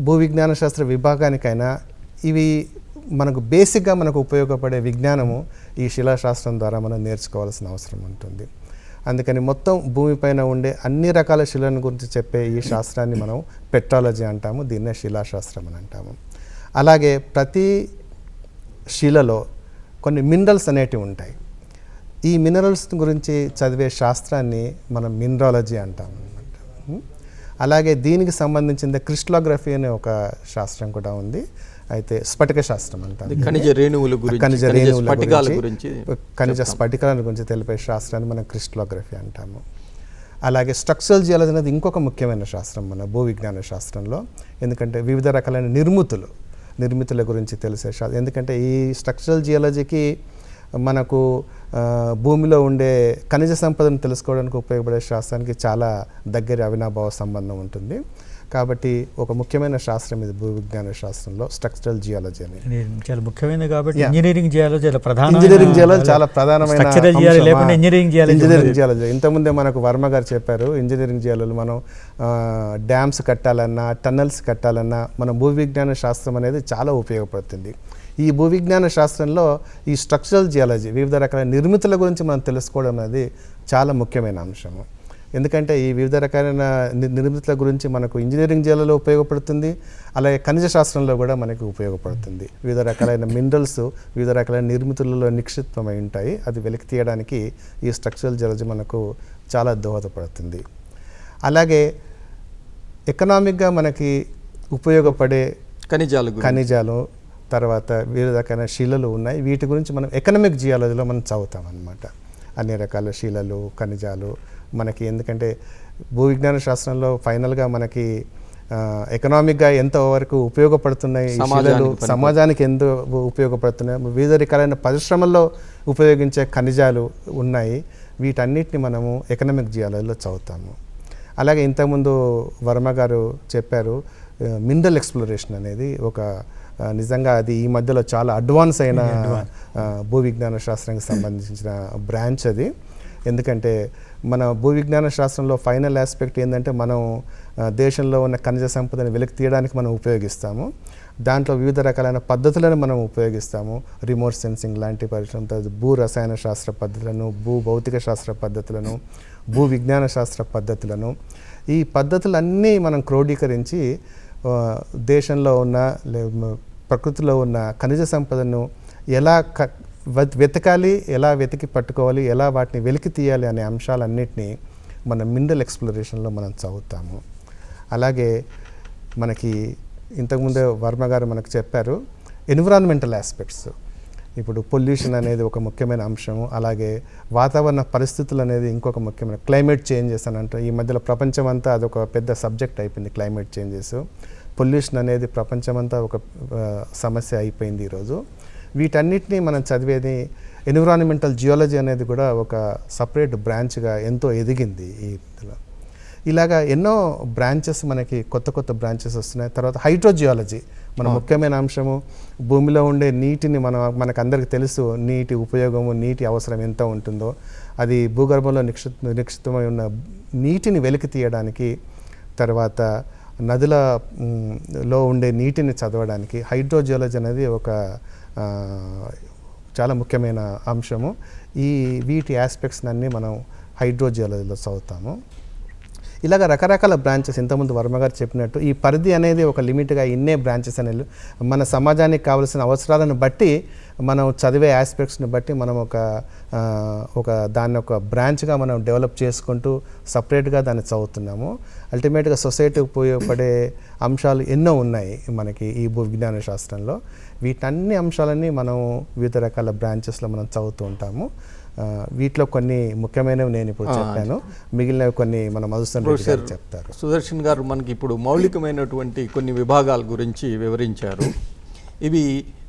భూ విజ్ఞాన శాస్త్ర విభాగానికైనా ఇవి మనకు బేసిక్గా మనకు ఉపయోగపడే విజ్ఞానము ఈ శిలాశాస్త్రం ద్వారా మనం నేర్చుకోవాల్సిన అవసరం ఉంటుంది. అందుకని మొత్తం భూమిపైన ఉండే అన్ని రకాల శిలను గురించి చెప్పే ఈ శాస్త్రాన్ని మనం పెట్రాలజీ అంటాము, దీన్నే శిలాశాస్త్రం అని అంటాము. అలాగే ప్రతి శిలలో కొన్ని మినరల్స్ అనేటివి ఉంటాయి. ఈ మినరల్స్ గురించి చదివే శాస్త్రాన్ని మనం మినరాలజీ అంటాము అన్నమాట. అలాగే దీనికి సంబంధించిన క్రిస్టలోగ్రఫీ అనే ఒక శాస్త్రం కూడా ఉంది. అయితే స్ఫటిక శాస్త్రం అంటారు. ఖనిజ రేణువుల గురించి, ఖనిజ స్ఫటికాల గురించి తెలిపే శాస్త్రాన్ని మనం క్రిస్టలోగ్రఫీ అంటాము. అలాగే స్ట్రక్చరల్ జియాలజీ అనేది ఇంకొక ముఖ్యమైన శాస్త్రం మన భూ విజ్ఞాన శాస్త్రంలో. ఎందుకంటే వివిధ రకాలైన నిర్మితుల గురించి తెలిసే శాస్త్రం. ఎందుకంటే ఈ స్ట్రక్చరల్ జియాలజీకి మనకు భూమిలో ఉండే ఖనిజ సంపదను తెలుసుకోవడానికి ఉపయోగపడే శాస్త్రానికి చాలా దగ్గర అవినాభావ సంబంధం ఉంటుంది. కాబట్టి ఒక ముఖ్యమైన శాస్త్రం ఇది భూ విజ్ఞాన శాస్త్రంలో స్ట్రక్చరల్ జియాలజీ అనేది చాలా ముఖ్యమైనది. కాబట్టి ఇంజనీరింగ్ జియాలజీ చాలా ప్రధానమైన ఇంజనీరింగ్ జియాలజీ. ఇంతకుముందే మనకు వర్మ గారు చెప్పారు, ఇంజనీరింగ్ జియాలజీ మనం డ్యామ్స్ కట్టాలన్నా, టన్నల్స్ కట్టాలన్నా మన భూ విజ్ఞాన శాస్త్రం అనేది చాలా ఉపయోగపడుతుంది. ఈ భూ విజ్ఞాన శాస్త్రంలో ఈ స్ట్రక్చరల్ జియాలజీ, వివిధ రకాల నిర్మితుల గురించి మనం తెలుసుకోవడం అనేది చాలా ముఖ్యమైన అంశము. ఎందుకంటే ఈ వివిధ రకాలైన నిర్మితుల గురించి మనకు ఇంజనీరింగ్ జియాలలో ఉపయోగపడుతుంది, అలాగే ఖనిజ శాస్త్రంలో కూడా మనకు ఉపయోగపడుతుంది. వివిధ రకాలైన మినరల్స్ వివిధ రకాలైన నిర్మితులలో నిక్షిప్తమై ఉంటాయి. అది వెలికి తీయడానికి ఈ స్ట్రక్చరల్ జియాలజీ మనకు చాలా దోహదపడుతుంది. అలాగే ఎకనామిక్గా మనకి ఉపయోగపడే ఖనిజాలు, తర్వాత వివిధ రకాల శిలలు ఉన్నాయి. వీటి గురించి మనం ఎకనామిక్ జియాలజీలో మనం చదువుతాం అన్నమాట. అన్ని రకాల శిలలు, ఖనిజాలు మనకి. ఎందుకంటే భూ విజ్ఞాన శాస్త్రంలో ఫైనల్గా మనకి ఎకనామిక్గా ఎంతవరకు ఉపయోగపడుతున్నాయి ఈ శిలలు, సమాజానికి ఎంతో ఉపయోగపడుతున్నాయి, వివిధ రకాలైన పరిశ్రమల్లో ఉపయోగించే ఖనిజాలు ఉన్నాయి. వీటన్నిటిని మనము ఎకనామిక్ జియాలజీలో చదువుతాము. అలాగే ఇంతకుముందు వర్మ గారు చెప్పారు మినరల్ ఎక్స్ప్లోరేషన్ అనేది ఒక నిజంగా అది ఈ మధ్యలో చాలా అడ్వాన్స్ అయిన భూ విజ్ఞాన శాస్త్రానికి సంబంధించిన బ్రాంచ్ అది. ఎందుకంటే మన భూ విజ్ఞాన శాస్త్రంలో ఫైనల్ ఆస్పెక్ట్ ఏంటంటే మనం దేశంలో ఉన్న ఖనిజ సంపదని వెలికి తీయడానికి మనం ఉపయోగిస్తాము. దాంట్లో వివిధ రకాలైన పద్ధతులను మనం ఉపయోగిస్తాము. రిమోట్ సెన్సింగ్ లాంటి పరిశ్రమ, భూ రసాయన శాస్త్ర పద్ధతులను, భూ భౌతిక శాస్త్ర పద్ధతులను, భూ విజ్ఞాన శాస్త్ర పద్ధతులను, ఈ పద్ధతులన్నీ మనం క్రోడీకరించి దేశంలో ఉన్న ప్రకృతిలో ఉన్న ఖనిజ సంపదను ఎలా వెతకాలి, ఎలా వెతికి పట్టుకోవాలి, ఎలా వాటిని వెలికి తీయాలి అనే అంశాలన్నింటినీ మన మినరల్ ఎక్స్ప్లోరేషన్లో మనం చదువుతాము. అలాగే మనకి ఇంతకుముందే వర్మ గారు మనకు చెప్పారు ఎన్విరాన్మెంటల్ ఆస్పెక్ట్స్. ఇప్పుడు పొల్యూషన్ అనేది ఒక ముఖ్యమైన అంశము, అలాగే వాతావరణ పరిస్థితులు అనేది ఇంకొక ముఖ్యమైన, క్లైమేట్ చేంజెస్ అని అంటే ఈ మధ్యలో ప్రపంచమంతా అదొక పెద్ద సబ్జెక్ట్ అయిపోయింది. క్లైమేట్ చేంజెస్, పొల్యూషన్ అనేది ప్రపంచమంతా ఒక సమస్య అయిపోయింది ఈరోజు. వీటన్నిటినీ మనం చదివేది ఎన్విరాన్మెంటల్ జియాలజీ అనేది కూడా ఒక సపరేట్ బ్రాంచ్గా ఎంతో ఎదిగింది ఈ ఇందులో. ఇలాగా ఎన్నో బ్రాంచెస్ మనకి కొత్త బ్రాంచెస్ వస్తున్నాయి. తర్వాత హైడ్రోజియాలజీ మన ముఖ్యమైన అంశము. భూమిలో ఉండే నీటిని మనకు అందరికీ తెలుసు, నీటి ఉపయోగము, నీటి అవసరం ఎంత ఉంటుందో. అది భూగర్భంలో నిక్షిప్తమై ఉన్న నీటిని వెలికి తీయడానికి, తర్వాత నదులలో ఉండే నీటిని చదవడానికి హైడ్రోజియాలజీ అనేది ఒక చాలా ముఖ్యమైన అంశము. వీటి ఆస్పెక్ట్స్ అన్నీ మనం హైడ్రోజియాలజీలో చదువుతాము. ఇలాగ రకరకాల బ్రాంచెస్, ఇంతకుముందు వర్మగారు చెప్పినట్టు ఈ పరిధి అనేది ఒక లిమిట్గా ఇన్నే బ్రాంచెస్ అనేది మన సమాజానికి కావాల్సిన అవసరాలను బట్టి మనం చదివే ఆస్పెక్ట్స్ని బట్టి మనం ఒక దాన్ని ఒక బ్రాంచ్గా మనం డెవలప్ చేసుకుంటూ సపరేట్గా దాన్ని చదువుతున్నాము. అల్టిమేట్గా సొసైటీకి ఉపయోగపడే అంశాలు ఎన్నో ఉన్నాయి మనకి ఈ భూ విజ్ఞాన శాస్త్రంలో. వీటన్ని అంశాలన్నీ మనం వివిధ రకాల బ్రాంచెస్లో మనం చదువుతూ ఉంటాము. వీటిలో కొన్ని ముఖ్యమైనవి నేను ఇప్పుడు చెప్పాను, మిగిలినవి కొన్ని మన మధుసూదన్ రెడ్డి గారు చెప్తారు. సుదర్శన్ గారు మనకి ఇప్పుడు మౌలికమైనటువంటి కొన్ని విభాగాల గురించి వివరించారు. ఇవి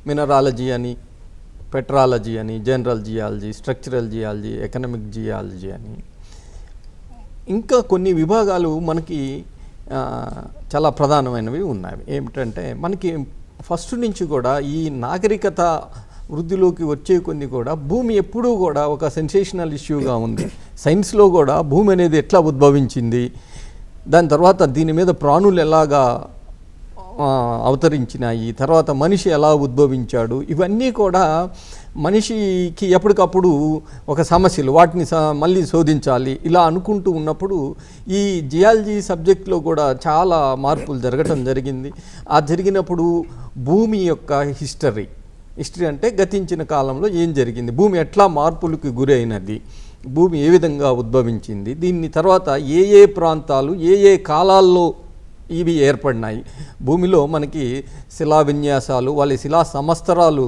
మినరాలజీ అని, పెట్రాలజీ అని, general geology, structural geology, economic geology అని, ఇంకా కొన్ని విభాగాలు మనకి చాలా ప్రధానమైనవి ఉన్నాయి. ఏమిటంటే మనకి ఫస్ట్ నుంచి కూడా ఈ నాగరికత వృద్ధిలోకి వచ్చే కొన్ని కూడా భూమి ఎప్పుడూ కూడా ఒక సెన్సేషనల్ ఇష్యూగా ఉంది. సైన్స్లో కూడా భూమి అనేది ఎట్లా ఉద్భవించింది, దాని తర్వాత దీని మీద ప్రాణులు ఎలాగా అవతరించినాయి, తర్వాత మనిషి ఎలా ఉద్భవించాడు, ఇవన్నీ కూడా మనిషికి ఎప్పటికప్పుడు ఒక సమస్యలు, వాటిని మళ్ళీ శోధించాలి ఇలా అనుకుంటూ ఉన్నప్పుడు ఈ జియాలజీ సబ్జెక్ట్లో కూడా చాలా మార్పులు జరగటం జరిగింది. ఆ జరిగినప్పుడు భూమి యొక్క హిస్టరీ అంటే గతించిన కాలంలో ఏం జరిగింది, భూమి ఎట్లా మార్పులకు గురైనది, భూమి ఏ విధంగా ఉద్భవించింది, దీన్ని తర్వాత ఏ ప్రాంతాలు ఏ కాలాల్లో ఇవి ఏర్పడినాయి, భూమిలో మనకి శిలా విన్యాసాలు, వాళ్ళ శిలా సమస్తరాలు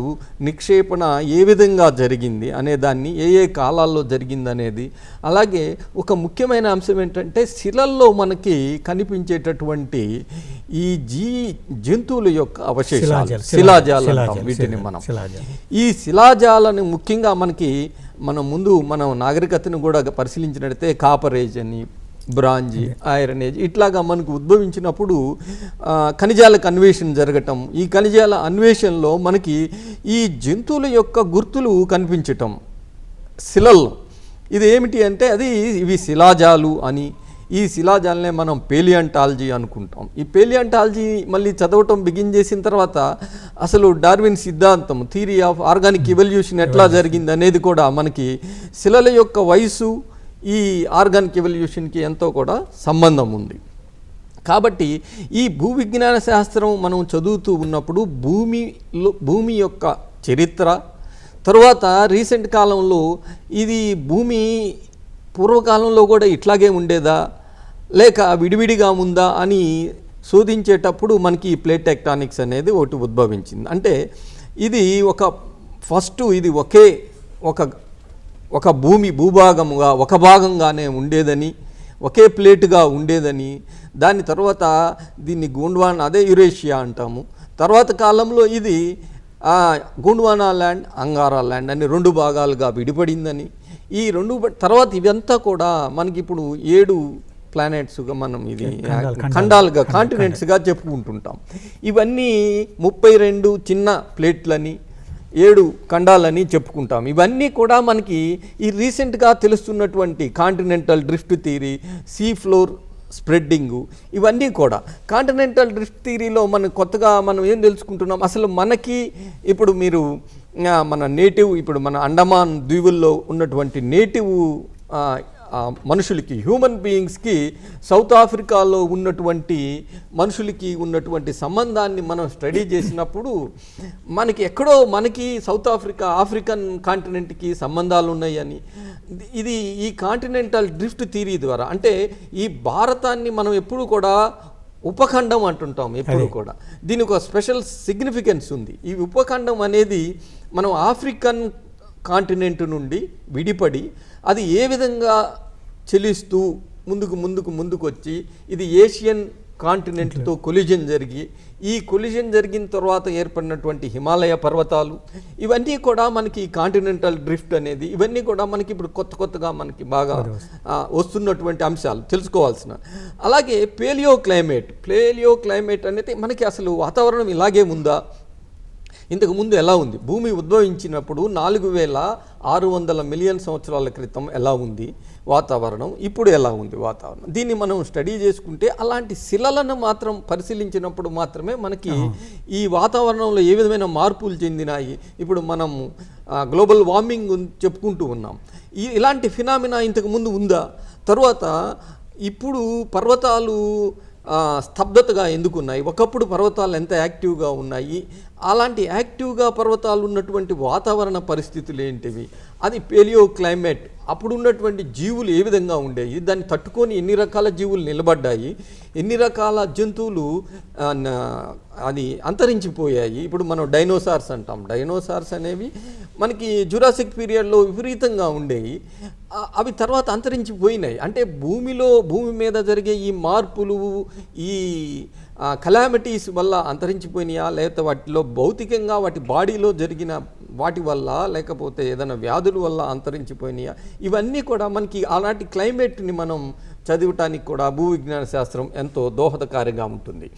నిక్షేపణ ఏ విధంగా జరిగింది అనే దాన్ని ఏ కాలాల్లో జరిగింది అనేది. అలాగే ఒక ముఖ్యమైన అంశం ఏంటంటే శిలల్లో మనకి కనిపించేటటువంటి ఈ జంతువుల యొక్క అవశేషాలు, శిలాజాలు అంటాం వీటిని మనం. ఈ శిలాజాలను ముఖ్యంగా మనం నాగరికతను కూడా పరిశీలించినట్లయితే కాపర్ ఏజ్ అని, బ్రాంజ్, ఐరన్ ఏజ్ ఇట్లాగా మనకు ఉద్భవించినప్పుడు ఖనిజాలకు అన్వేషణ జరగటం, ఈ ఖనిజాల అన్వేషణలో మనకి ఈ జంతువుల యొక్క గుర్తులు కనిపించటం శిలల్లో. ఇది ఏమిటి అంటే ఇవి శిలాజాలు అని, ఈ శిలాజాలనే మనం పేలియాంటాలజీ అనుకుంటాం. ఈ పేలియాంటాలజీ మళ్ళీ చదవటం బిగిన్ చేసిన తర్వాత అసలు డార్విన్ సిద్ధాంతం, థియరీ ఆఫ్ ఆర్గానిక్ ఎవల్యూషన్ ఎట్లా జరిగింది అనేది కూడా మనకి శిలల యొక్క వయసు ఈ ఆర్గానిక్ ఎవల్యూషన్కి ఎంతో కూడా సంబంధం ఉంది. కాబట్టి ఈ భూ విజ్ఞాన శాస్త్రం మనం చదువుతూ ఉన్నప్పుడు భూమి యొక్క చరిత్ర, తరువాత రీసెంట్ కాలంలో ఇది భూమి పూర్వకాలంలో కూడా ఇట్లాగే ఉండేదా లేక విడివిడిగా ఉందా అని శోధించేటప్పుడు మనకి ప్లేట్ టెక్టానిక్స్ అనేది ఒకటి ఉద్భవించింది. అంటే ఇది ఇది ఒకే ఒక ఒక భూభాగముగా ఒక భాగంగానే ఉండేదని, ఒకే ప్లేటుగా ఉండేదని, దాని తర్వాత దీన్ని గోండ్వానా, అదే యురేషియా అంటాము. తర్వాత కాలంలో ఇది గోండ్వానా ల్యాండ్, అంగారా ల్యాండ్ అని 2 భాగాలుగా విడిపడిందని, ఈ 2 తర్వాత ఇవంతా కూడా మనకి ఇప్పుడు 7 ప్లానెట్స్గా మనం ఇది ఖండాలుగా, కాంటినెంట్స్గా చెప్పుకుంటుంటాం. ఇవన్నీ 32 చిన్న ప్లేట్లని, 7 ఖండాలని చెప్పుకుంటాం. ఇవన్నీ కూడా మనకి ఈ రీసెంట్గా తెలుస్తున్నటువంటి continental drift theory, sea floor spreading, ఇవన్నీ కూడా కాంటినెంటల్ డ్రిఫ్ట్ థియరీలో మనం కొత్తగా మనం ఏం తెలుసుకుంటున్నాం, అసలు మనకి ఇప్పుడు మీరు మన నేటివ్, ఇప్పుడు మన అండమాన్ దీవుల్లో ఉన్నటువంటి నేటివ్ మనుషులకి, హ్యూమన్ బీయింగ్స్కి సౌత్ ఆఫ్రికాలో ఉన్నటువంటి మనుషులకి ఉన్నటువంటి సంబంధాన్ని మనం స్టడీ చేసినప్పుడు మనకి ఎక్కడో మనకి సౌత్ ఆఫ్రికన్ కాంటినెంట్కి సంబంధాలు ఉన్నాయని, ఇది ఈ కాంటినెంటల్ డ్రిఫ్ట్ థియరీ ద్వారా, అంటే ఈ భారతాన్ని మనం ఎప్పుడు కూడా ఉపఖండం అంటుంటాం ఎప్పుడు కూడా. దీనికి ఒక స్పెషల్ సిగ్నిఫికెన్స్ ఉంది. ఈ ఉపఖండం అనేది మనం ఆఫ్రికన్ కాంటినెంట్ నుండి విడిపడి అది ఏ విధంగా చెలిస్తూ ముందుకు వచ్చి ఇది ఏషియన్ కాంటినెంట్తో కొలిజన్ జరిగి, ఈ కొలిజన్ జరిగిన తర్వాత ఏర్పడినటువంటి హిమాలయ పర్వతాలు, ఇవన్నీ కూడా మనకి కాంటినెంటల్ డ్రిఫ్ట్ అనేది, ఇవన్నీ కూడా మనకి ఇప్పుడు కొత్తగా మనకి బాగా వస్తున్నటువంటి అంశాలు తెలుసుకోవాల్సిన. అలాగే పేలియో క్లైమేట్ అనేది మనకి అసలు వాతావరణం ఇలాగే ఉందా, ఇంతకు ముందు ఎలా ఉంది, భూమి ఉద్భవించినప్పుడు 4600 మిలియన్ సంవత్సరాల క్రితం ఎలా ఉంది వాతావరణం, ఇప్పుడు ఎలా ఉంది వాతావరణం, దీన్ని మనం స్టడీ చేసుకుంటే అలాంటి శిలలను మాత్రం పరిశీలించినప్పుడు మాత్రమే మనకి ఈ వాతావరణంలో ఏ విధమైన మార్పులు చెందినాయి. ఇప్పుడు మనం గ్లోబల్ వార్మింగ్ చెప్పుకుంటూ ఉన్నాం, ఇలాంటి ఫినామినా ఇంతకు ముందు ఉందా, తర్వాత ఇప్పుడు పర్వతాలు స్తబ్దతగా ఎందుకున్నాయి, ఒకప్పుడు పర్వతాలు ఎంత యాక్టివ్గా ఉన్నాయి, అలాంటి యాక్టివ్గా పర్వతాలు ఉన్నటువంటి వాతావరణ పరిస్థితులు ఏంటివి, అది పేలియో క్లైమేట్, అప్పుడు ఉన్నటువంటి జీవులు ఏ విధంగా ఉండేవి, దాన్ని తట్టుకొని ఎన్ని రకాల జీవులు నిలబడ్డాయి, ఎన్ని రకాల జంతువులు అది అంతరించిపోయాయి. ఇప్పుడు మనం డైనోసార్స్ అంటాం, డైనోసార్స్ అనేవి మనకి జురాసిక్ పీరియడ్లో విపరీతంగా ఉండేవి, అవి తర్వాత అంతరించిపోయినాయి. అంటే భూమి మీద జరిగే ఈ మార్పులు, ఈ కలామిటీస్ వల్ల అంతరించిపోయినాయా, లేకపోతే వాటిలో భౌతికంగా వాటి బాడీలో జరిగిన వాటి వల్ల, లేకపోతే ఏదైనా వ్యాధుల వల్ల అంతరించిపోయినాయా, ఇవన్నీ కూడా మనకి అలాంటి క్లైమేట్ని మనం చదివటానికి కూడా భూవిజ్ఞాన శాస్త్రం ఎంతో దోహదకారిగా ఉంటుంది.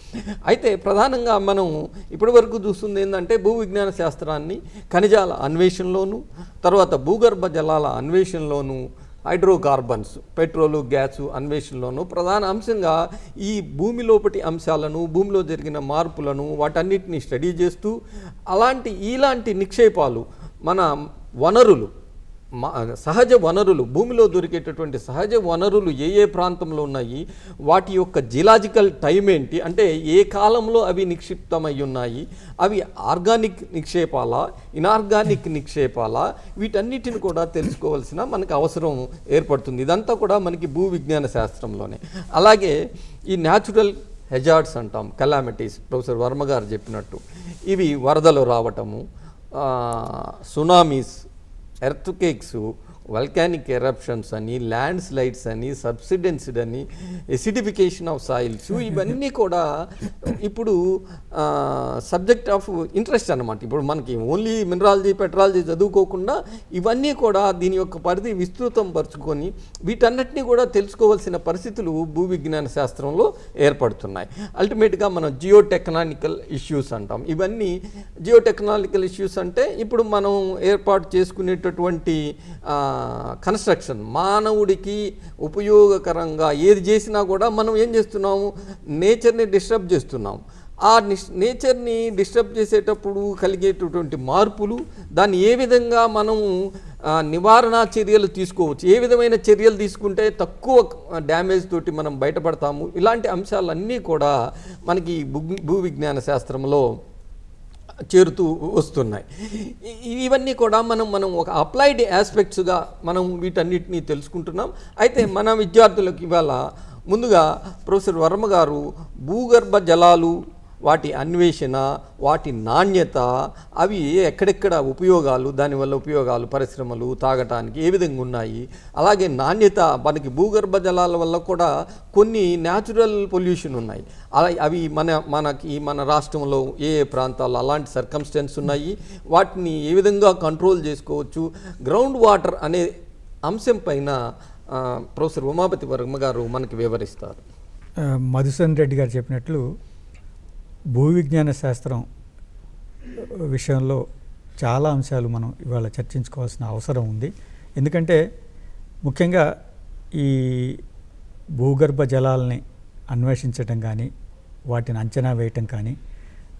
అయితే ప్రధానంగా మనం ఇప్పటి వరకు చూస్తుంది ఏంటంటే భూవిజ్ఞాన శాస్త్రాన్ని ఖనిజాల అన్వేషణలోను, తర్వాత భూగర్భ జలాల అన్వేషణలోను, హైడ్రోకార్బన్స్, పెట్రోలు, గ్యాసు అన్వేషణలోను ప్రధాన అంశంగా ఈ భూమి లోపటి అంశాలను, భూమిలో జరిగిన మార్పులను, వాటన్నిటిని స్టడీ చేస్తూ ఇలాంటి నిక్షేపాలు, మన వనరులు, సహజ వనరులు, భూమిలో దొరికేటటువంటి సహజ వనరులు ఏ ప్రాంతంలో ఉన్నాయి, వాటి యొక్క జియలాజికల్ టైం ఏంటి, అంటే ఏ కాలంలో అవి నిక్షిప్తమై ఉన్నాయి, అవి ఆర్గానిక్ నిక్షేపాలా, ఇనార్గానిక్ నిక్షేపాలా, వీటన్నిటిని కూడా తెలుసుకోవాల్సిన మనకు అవసరం ఏర్పడుతుంది. ఇదంతా కూడా మనకి భూ విజ్ఞాన శాస్త్రంలోనే. అలాగే ఈ న్యాచురల్ హెజార్డ్స్ అంటాం, కెలామిటీస్, ప్రొఫెసర్ వర్మ గారు చెప్పినట్టు, ఇవి వరదలు రావటము, సునామీస్, ఎర్త్క్వేక్స్, వల్కానిక్ ఎరప్షన్స్ అని, ల్యాండ్ స్లైడ్స్ అని, సబ్సిడెన్స్డ్ అని, ఎసిడిఫికేషన్ ఆఫ్ సాయిల్స్, ఇవన్నీ కూడా ఇప్పుడు సబ్జెక్ట్ ఆఫ్ ఇంట్రెస్ట్ అన్నమాట. ఇప్పుడు మనకి ఓన్లీ మినరాలజీ, పెట్రాలజీ చదువుకోకుండా ఇవన్నీ కూడా దీని యొక్క పరిధి విస్తృతం పరుచుకొని వీటన్నిటినీ కూడా తెలుసుకోవాల్సిన పరిస్థితులు భూ విజ్ఞాన శాస్త్రంలో ఏర్పడుతున్నాయి. అల్టిమేట్గా మనం జియోటెక్నానికల్ ఇష్యూస్ అంటాం. ఇవన్నీ జియోటెక్నానికల్ ఇష్యూస్ అంటే ఇప్పుడు మనం ఏర్పాటు చేసుకునేటటువంటి కన్స్ట్రక్షన్, మానవుడికి ఉపయోగకరంగా ఏది చేసినా కూడా మనం ఏం చేస్తున్నాము, నేచర్ని డిస్టర్బ్ చేస్తున్నాము. ఆ నేచర్ని డిస్టర్బ్ చేసేటప్పుడు కలిగేటటువంటి మార్పులు, దాన్ని ఏ విధంగా మనము నివారణ చర్యలు తీసుకోవచ్చు, ఏ విధమైన చర్యలు తీసుకుంటే తక్కువ డ్యామేజ్ తోటి మనం బయటపడతాము, ఇలాంటి అంశాలన్నీ కూడా మనకి భూ విజ్ఞాన శాస్త్రంలో చేరుతూ వస్తున్నాయి. ఇవన్నీ కూడా మనం ఒక అప్లైడ్ ఆస్పెక్ట్స్గా మనం వీటన్నిటినీ తెలుసుకుంటున్నాం. అయితే మన విద్యార్థులకు ఇవాళ ముందుగా ప్రొఫెసర్ వర్మ గారు భూగర్భ జలాలు, వాటి అన్వేషణ, వాటి నాణ్యత, అవి ఎక్కడెక్కడ ఉపయోగాలు, దానివల్ల ఉపయోగాలు పరిశ్రమలు తాగటానికి ఏ విధంగా ఉన్నాయి, అలాగే నాణ్యత మనకి భూగర్భ జలాల వల్ల కూడా కొన్ని న్యాచురల్ పొల్యూషన్ ఉన్నాయి. అలా అవి మన రాష్ట్రంలో ఏ ప్రాంతాల్లో అలాంటి సర్కమ్స్టెన్స్ ఉన్నాయి, వాటిని ఏ విధంగా కంట్రోల్ చేసుకోవచ్చు, గ్రౌండ్ వాటర్ అనే అంశం పైన ప్రొఫెసర్ ఉమాపతి వర్మ గారు మనకి వివరిస్తారు. మధుసూదన్ రెడ్డి గారు చెప్పినట్లు భూ విజ్ఞాన శాస్త్రం విషయంలో చాలా అంశాలు మనం ఇవాళ చర్చించుకోవాల్సిన అవసరం ఉంది. ఎందుకంటే ముఖ్యంగా ఈ భూగర్భ జలాలని అన్వేషించటం కానీ, వాటిని అంచనా వేయటం కానీ,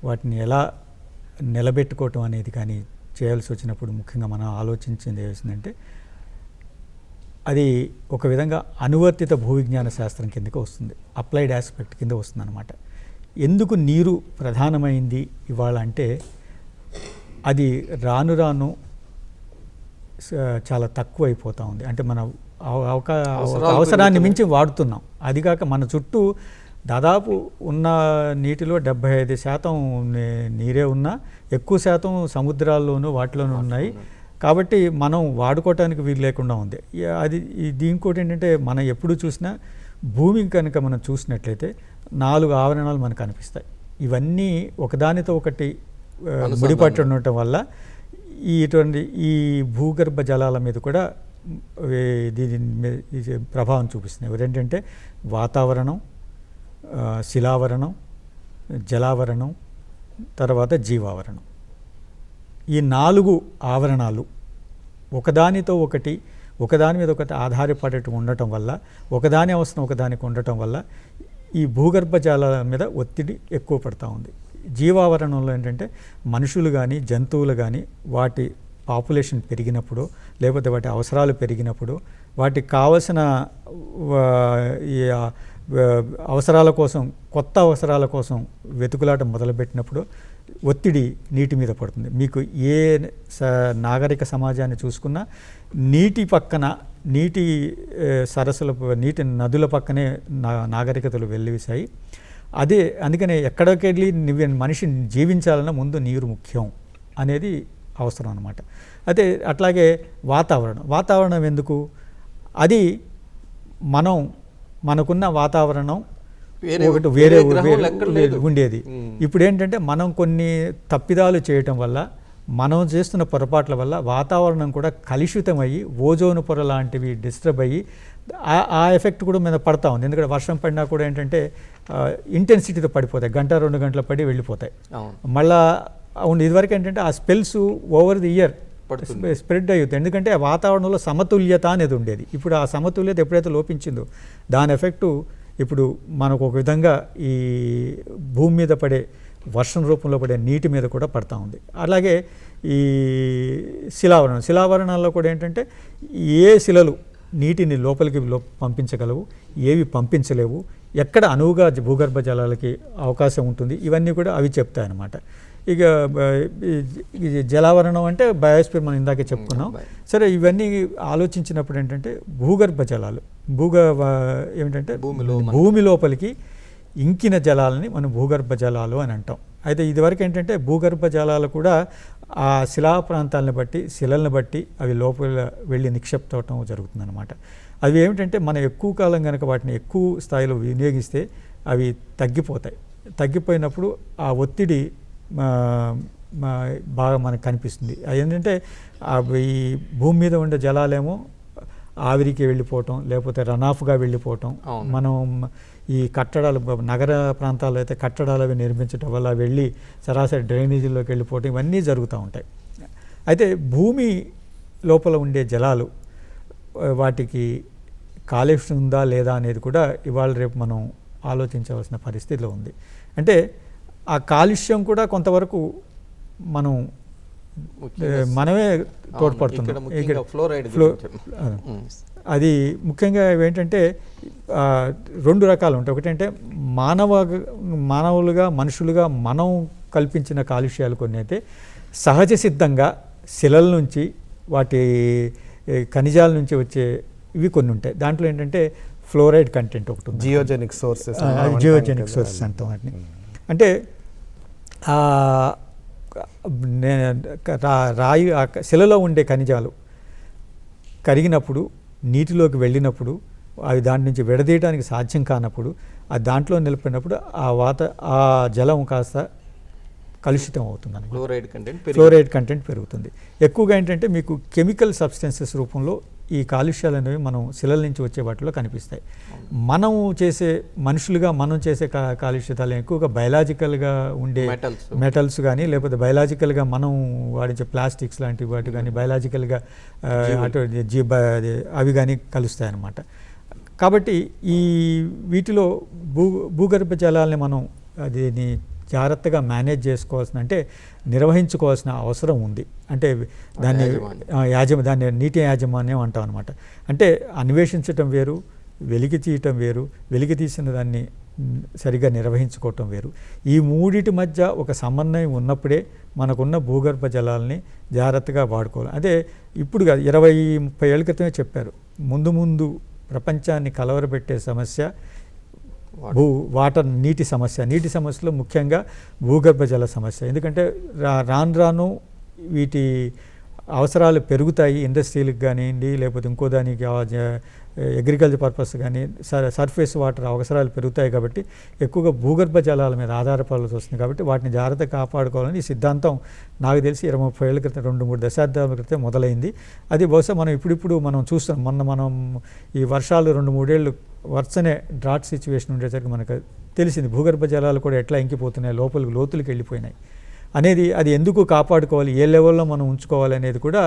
వాటిని ఎలా నిలబెట్టుకోవటం అనేది కానీ చేయాల్సి వచ్చినప్పుడు ముఖ్యంగా మనం ఆలోచించింది ఏమిటంటే అది ఒక విధంగా అనువర్తిత భూ విజ్ఞాన శాస్త్రం కిందకి వస్తుంది, అప్లైడ్ ఆస్పెక్ట్ కింద వస్తుంది అన్నమాట. ఎందుకు నీరు ప్రధానమైంది ఇవాళ అంటే అది రాను రాను చాలా తక్కువ అయిపోతూ ఉంది. అంటే మన అవసరాన్ని మించి వాడుతున్నాం. అదిగాక మన చుట్టూ దాదాపు ఉన్న నీటిలో 75% నీరే ఉన్నా, ఎక్కువ శాతం సముద్రాల్లోనూ వాటిలోనూ ఉన్నాయి. కాబట్టి మనం వాడుకోవటానికి వీలు లేకుండా ఉంది. అది దీనికోటి ఏంటంటే మనం ఎప్పుడు చూసినా భూమి కనుక మనం చూసినట్లయితే 4 ఆవరణాలు మనకు కనిపిస్తాయి. ఇవన్నీ ఒకదానితో ఒకటి ముడిపట్టి ఉండటం వల్ల ఈ భూగర్భ జలాల మీద కూడా దీని ప్రభావం చూపిస్తున్నాయి. ఏంటంటే వాతావరణం, శిలావరణం, జలావరణం, తర్వాత జీవావరణం. ఈ 4 ఆవరణాలు ఒకదానితో ఒకదాని మీద ఒకటి ఆధారపడేట్టు ఉండటం వల్ల, ఒకదాని అవసరం ఒకదానికి ఉండటం వల్ల ఈ భూగర్భ జలాల మీద ఒత్తిడి ఎక్కువ పడుతూ ఉంది. జీవావరణంలో ఏంటంటే మనుషులు కానీ జంతువులు కానీ వాటి పాపులేషన్ పెరిగినప్పుడు, లేకపోతే వాటి అవసరాలు పెరిగినప్పుడు, వాటికి కావలసిన అవసరాల కోసం, కొత్త అవసరాల కోసం వెతుకులాట మొదలుపెట్టినప్పుడు ఒత్తిడి నీటి మీద పడుతుంది. మీకు ఏ నాగరిక సమాజాన్ని చూసుకున్నా నీటి పక్కన, నీటి సరస్సుల, నీటి నదుల పక్కనే నాగరికతలు వెల్లివిశాయి. అందుకనే ఎక్కడికి వెళ్ళి మనిషి జీవించాలన్నా ముందు నీరు ముఖ్యం అనేది అవసరం అన్నమాట. అయితే అట్లాగే వాతావరణం ఎందుకు? అది మనకున్న వాతావరణం ఒకటి వేరే ఉండేది. ఇప్పుడు ఏంటంటే మనం కొన్ని తప్పిదాలు చేయటం వల్ల, మనం చేస్తున్న పొరపాట్ల వల్ల వాతావరణం కూడా కలుషితమయ్యి, ఓజోను పొర లాంటివి డిస్టర్బ్ అయ్యి ఆ ఎఫెక్ట్ కూడా మీద పడతా ఉంది. ఎందుకంటే వర్షం పడినా కూడా ఏంటంటే ఇంటెన్సిటీతో పడిపోతాయి, 1-2 గంటలు పడి వెళ్ళిపోతాయి. మళ్ళా ఇదివరకు ఏంటంటే ఆ spells over the year spread అవుతుంది. ఎందుకంటే వాతావరణంలో సమతుల్యత అనేది ఉండేది. ఇప్పుడు ఆ సమతుల్యత ఎప్పుడైతే లోపించిందో దాని ఎఫెక్టు ఇప్పుడు మనకు ఒక విధంగా ఈ భూమి మీద పడే, వర్షం రూపంలో పడే నీటి మీద కూడా పడతా ఉంది. అలాగే ఈ శిలావరణాల్లో కూడా ఏంటంటే ఏ శిలలు నీటిని లోపలికి పంపించగలవు, ఏవి పంపించలేవు, ఎక్కడ అనువుగా భూగర్భ జలాలకి అవకాశం ఉంటుంది, ఇవన్నీ కూడా అవి చెప్తాయన్నమాట. ఇక జలావరణం అంటే బయోస్ఫియర్ మనం ఇందాకే చెప్పుకున్నాం. సరే, ఇవన్నీ ఆలోచించినప్పుడు ఏంటంటే భూగర్భ జలాలు ఏమిటంటే భూమి లోపలికి ఇంకిన జలాలని మనం భూగర్భ జలాలు అని అంటాం. అయితే ఇదివరకు ఏంటంటే భూగర్భ జలాలు కూడా ఆ శిలా ప్రాంతాలను బట్టి, శిలలను బట్టి అవి లోపల వెళ్ళి నిక్షిప్తం అవటం జరుగుతుందన్నమాట. అవి ఏమిటంటే మనం ఎక్కువ కాలం కనుక వాటిని ఎక్కువ స్థాయిలో వినియోగిస్తే అవి తగ్గిపోయినప్పుడు ఆ ఒత్తిడి బాగా మనకు కనిపిస్తుంది. ఏంటంటే ఈ భూమి మీద ఉండే జలాలేమో ఆవిరికి వెళ్ళిపోవటం, లేకపోతే రనాఫ్గా వెళ్ళిపోవటం, మనం ఈ కట్టడాలు, నగర ప్రాంతాల్లో అయితే కట్టడాలు అవి నిర్మించడం వల్ల వెళ్ళి సరాసరి డ్రైనేజీల్లోకి వెళ్ళిపోవటం, ఇవన్నీ జరుగుతూ ఉంటాయి. అయితే భూమి లోపల ఉండే జలాలు వాటికి కాలుష్యం ఉందా లేదా అనేది కూడా ఇవాళ రేపు మనం ఆలోచించవలసిన పరిస్థితిలో ఉంది. అంటే ఆ కాలుష్యం కూడా కొంతవరకు మనమే తోడ్పడుతున్నాం. అది ముఖ్యంగా ఏంటంటే 2 రకాలు ఉంటాయి. ఒకటంటే మనుషులుగా మనం కల్పించిన కాలుష్యాలు కొన్ని అయితే సహజ సిద్ధంగా శిలల నుంచి, వాటి ఖనిజాల నుంచి వచ్చే ఇవి కొన్ని ఉంటాయి. దాంట్లో ఏంటంటే ఫ్లోరైడ్ కంటెంట్ ఒకటి ఉంది. జియోజెనిక్ సోర్సెస్ అంటాం వాటిని. అంటే ఆ రాయి శిలలో ఉండే ఖనిజాలు కరిగినప్పుడు నీటిలోకి వెళ్ళినప్పుడు అవి దాని నుంచి విడదీయడానికి సాధ్యం కానప్పుడు అది దాంట్లో నిలిపినప్పుడు ఆ జలం కాస్త కలుషితం అవుతుంది అన్నమాట. ఫ్లోరైడ్ కంటెంట్ పెరుగుతుంది. ఎక్కువగా ఏంటంటే మీకు కెమికల్ సబ్స్టెన్సెస్ రూపంలో ఈ కాలుష్యాలు అనేవి మనం శిలల నుంచి వచ్చే వాటిలో కనిపిస్తాయి. మనుషులుగా మనం చేసే కాలుష్యాలు ఎక్కువగా బయలాజికల్గా ఉండే మెటల్స్ కానీ లేకపోతే బయలాజికల్గా మనం వాడించే ప్లాస్టిక్స్ లాంటి వాటి కానీ బయలాజికల్గా అవి కానీ కలుస్తాయి అన్నమాట. కాబట్టి వీటిలో భూగర్భ జలాలని మనం దీన్ని జాగ్రత్తగా మేనేజ్ చేసుకోవాల్సిన అంటే నిర్వహించుకోవాల్సిన అవసరం ఉంది. అంటే దాన్ని నీటి యాజమాన్యం అంటాం అనమాట. అంటే అన్వేషించటం వేరు, వెలికి తీయటం వేరు, వెలికి తీసిన దాన్ని సరిగా నిర్వహించుకోవటం వేరు. ఈ మూడిటి మధ్య ఒక సమన్వయం ఉన్నప్పుడే మనకున్న భూగర్భ జలాల్ని జాగ్రత్తగా వాడుకోవాలి. అదే ఇప్పుడు కాదు, 20-30 ఏళ్ళ క్రితమే చెప్పారు, ముందు ప్రపంచాన్ని కలవరపెట్టే సమస్య నీటి సమస్యలో ముఖ్యంగా భూగర్భ జల సమస్య. ఎందుకంటే రాను వీటి అవసరాలు పెరుగుతాయి, ఇండస్ట్రీలకు కానివ్వండి లేకపోతే ఇంకో దానికి అగ్రికల్చర్ పర్పస్ కానీ సర్ఫేస్ వాటర్ అవసరాలు పెరుగుతాయి. కాబట్టి ఎక్కువగా భూగర్భ జలాల మీద ఆధారపడాల్సి వస్తుంది. కాబట్టి వాటిని జాగ్రత్తగా కాపాడుకోవాలని ఈ సిద్ధాంతం నాకు తెలిసి 20-30 ఏళ్ళ క్రితం 2-3 దశాబ్దాల క్రితం మొదలైంది. అది బహుశా మనం ఇప్పుడు మనం చూస్తున్నాం. మనం ఈ వర్షాలు 2-3 ఏళ్ళు వరుసనే డ్రాట్ సిచ్యువేషన్ ఉండేసరికి మనకు తెలిసింది భూగర్భ జలాలు కూడా ఎట్లా ఇంకిపోతున్నాయి, లోతులకు వెళ్ళిపోయినాయి అనేది. అది ఎందుకు కాపాడుకోవాలి, ఏ లెవెల్లో మనం ఉంచుకోవాలి అనేది కూడా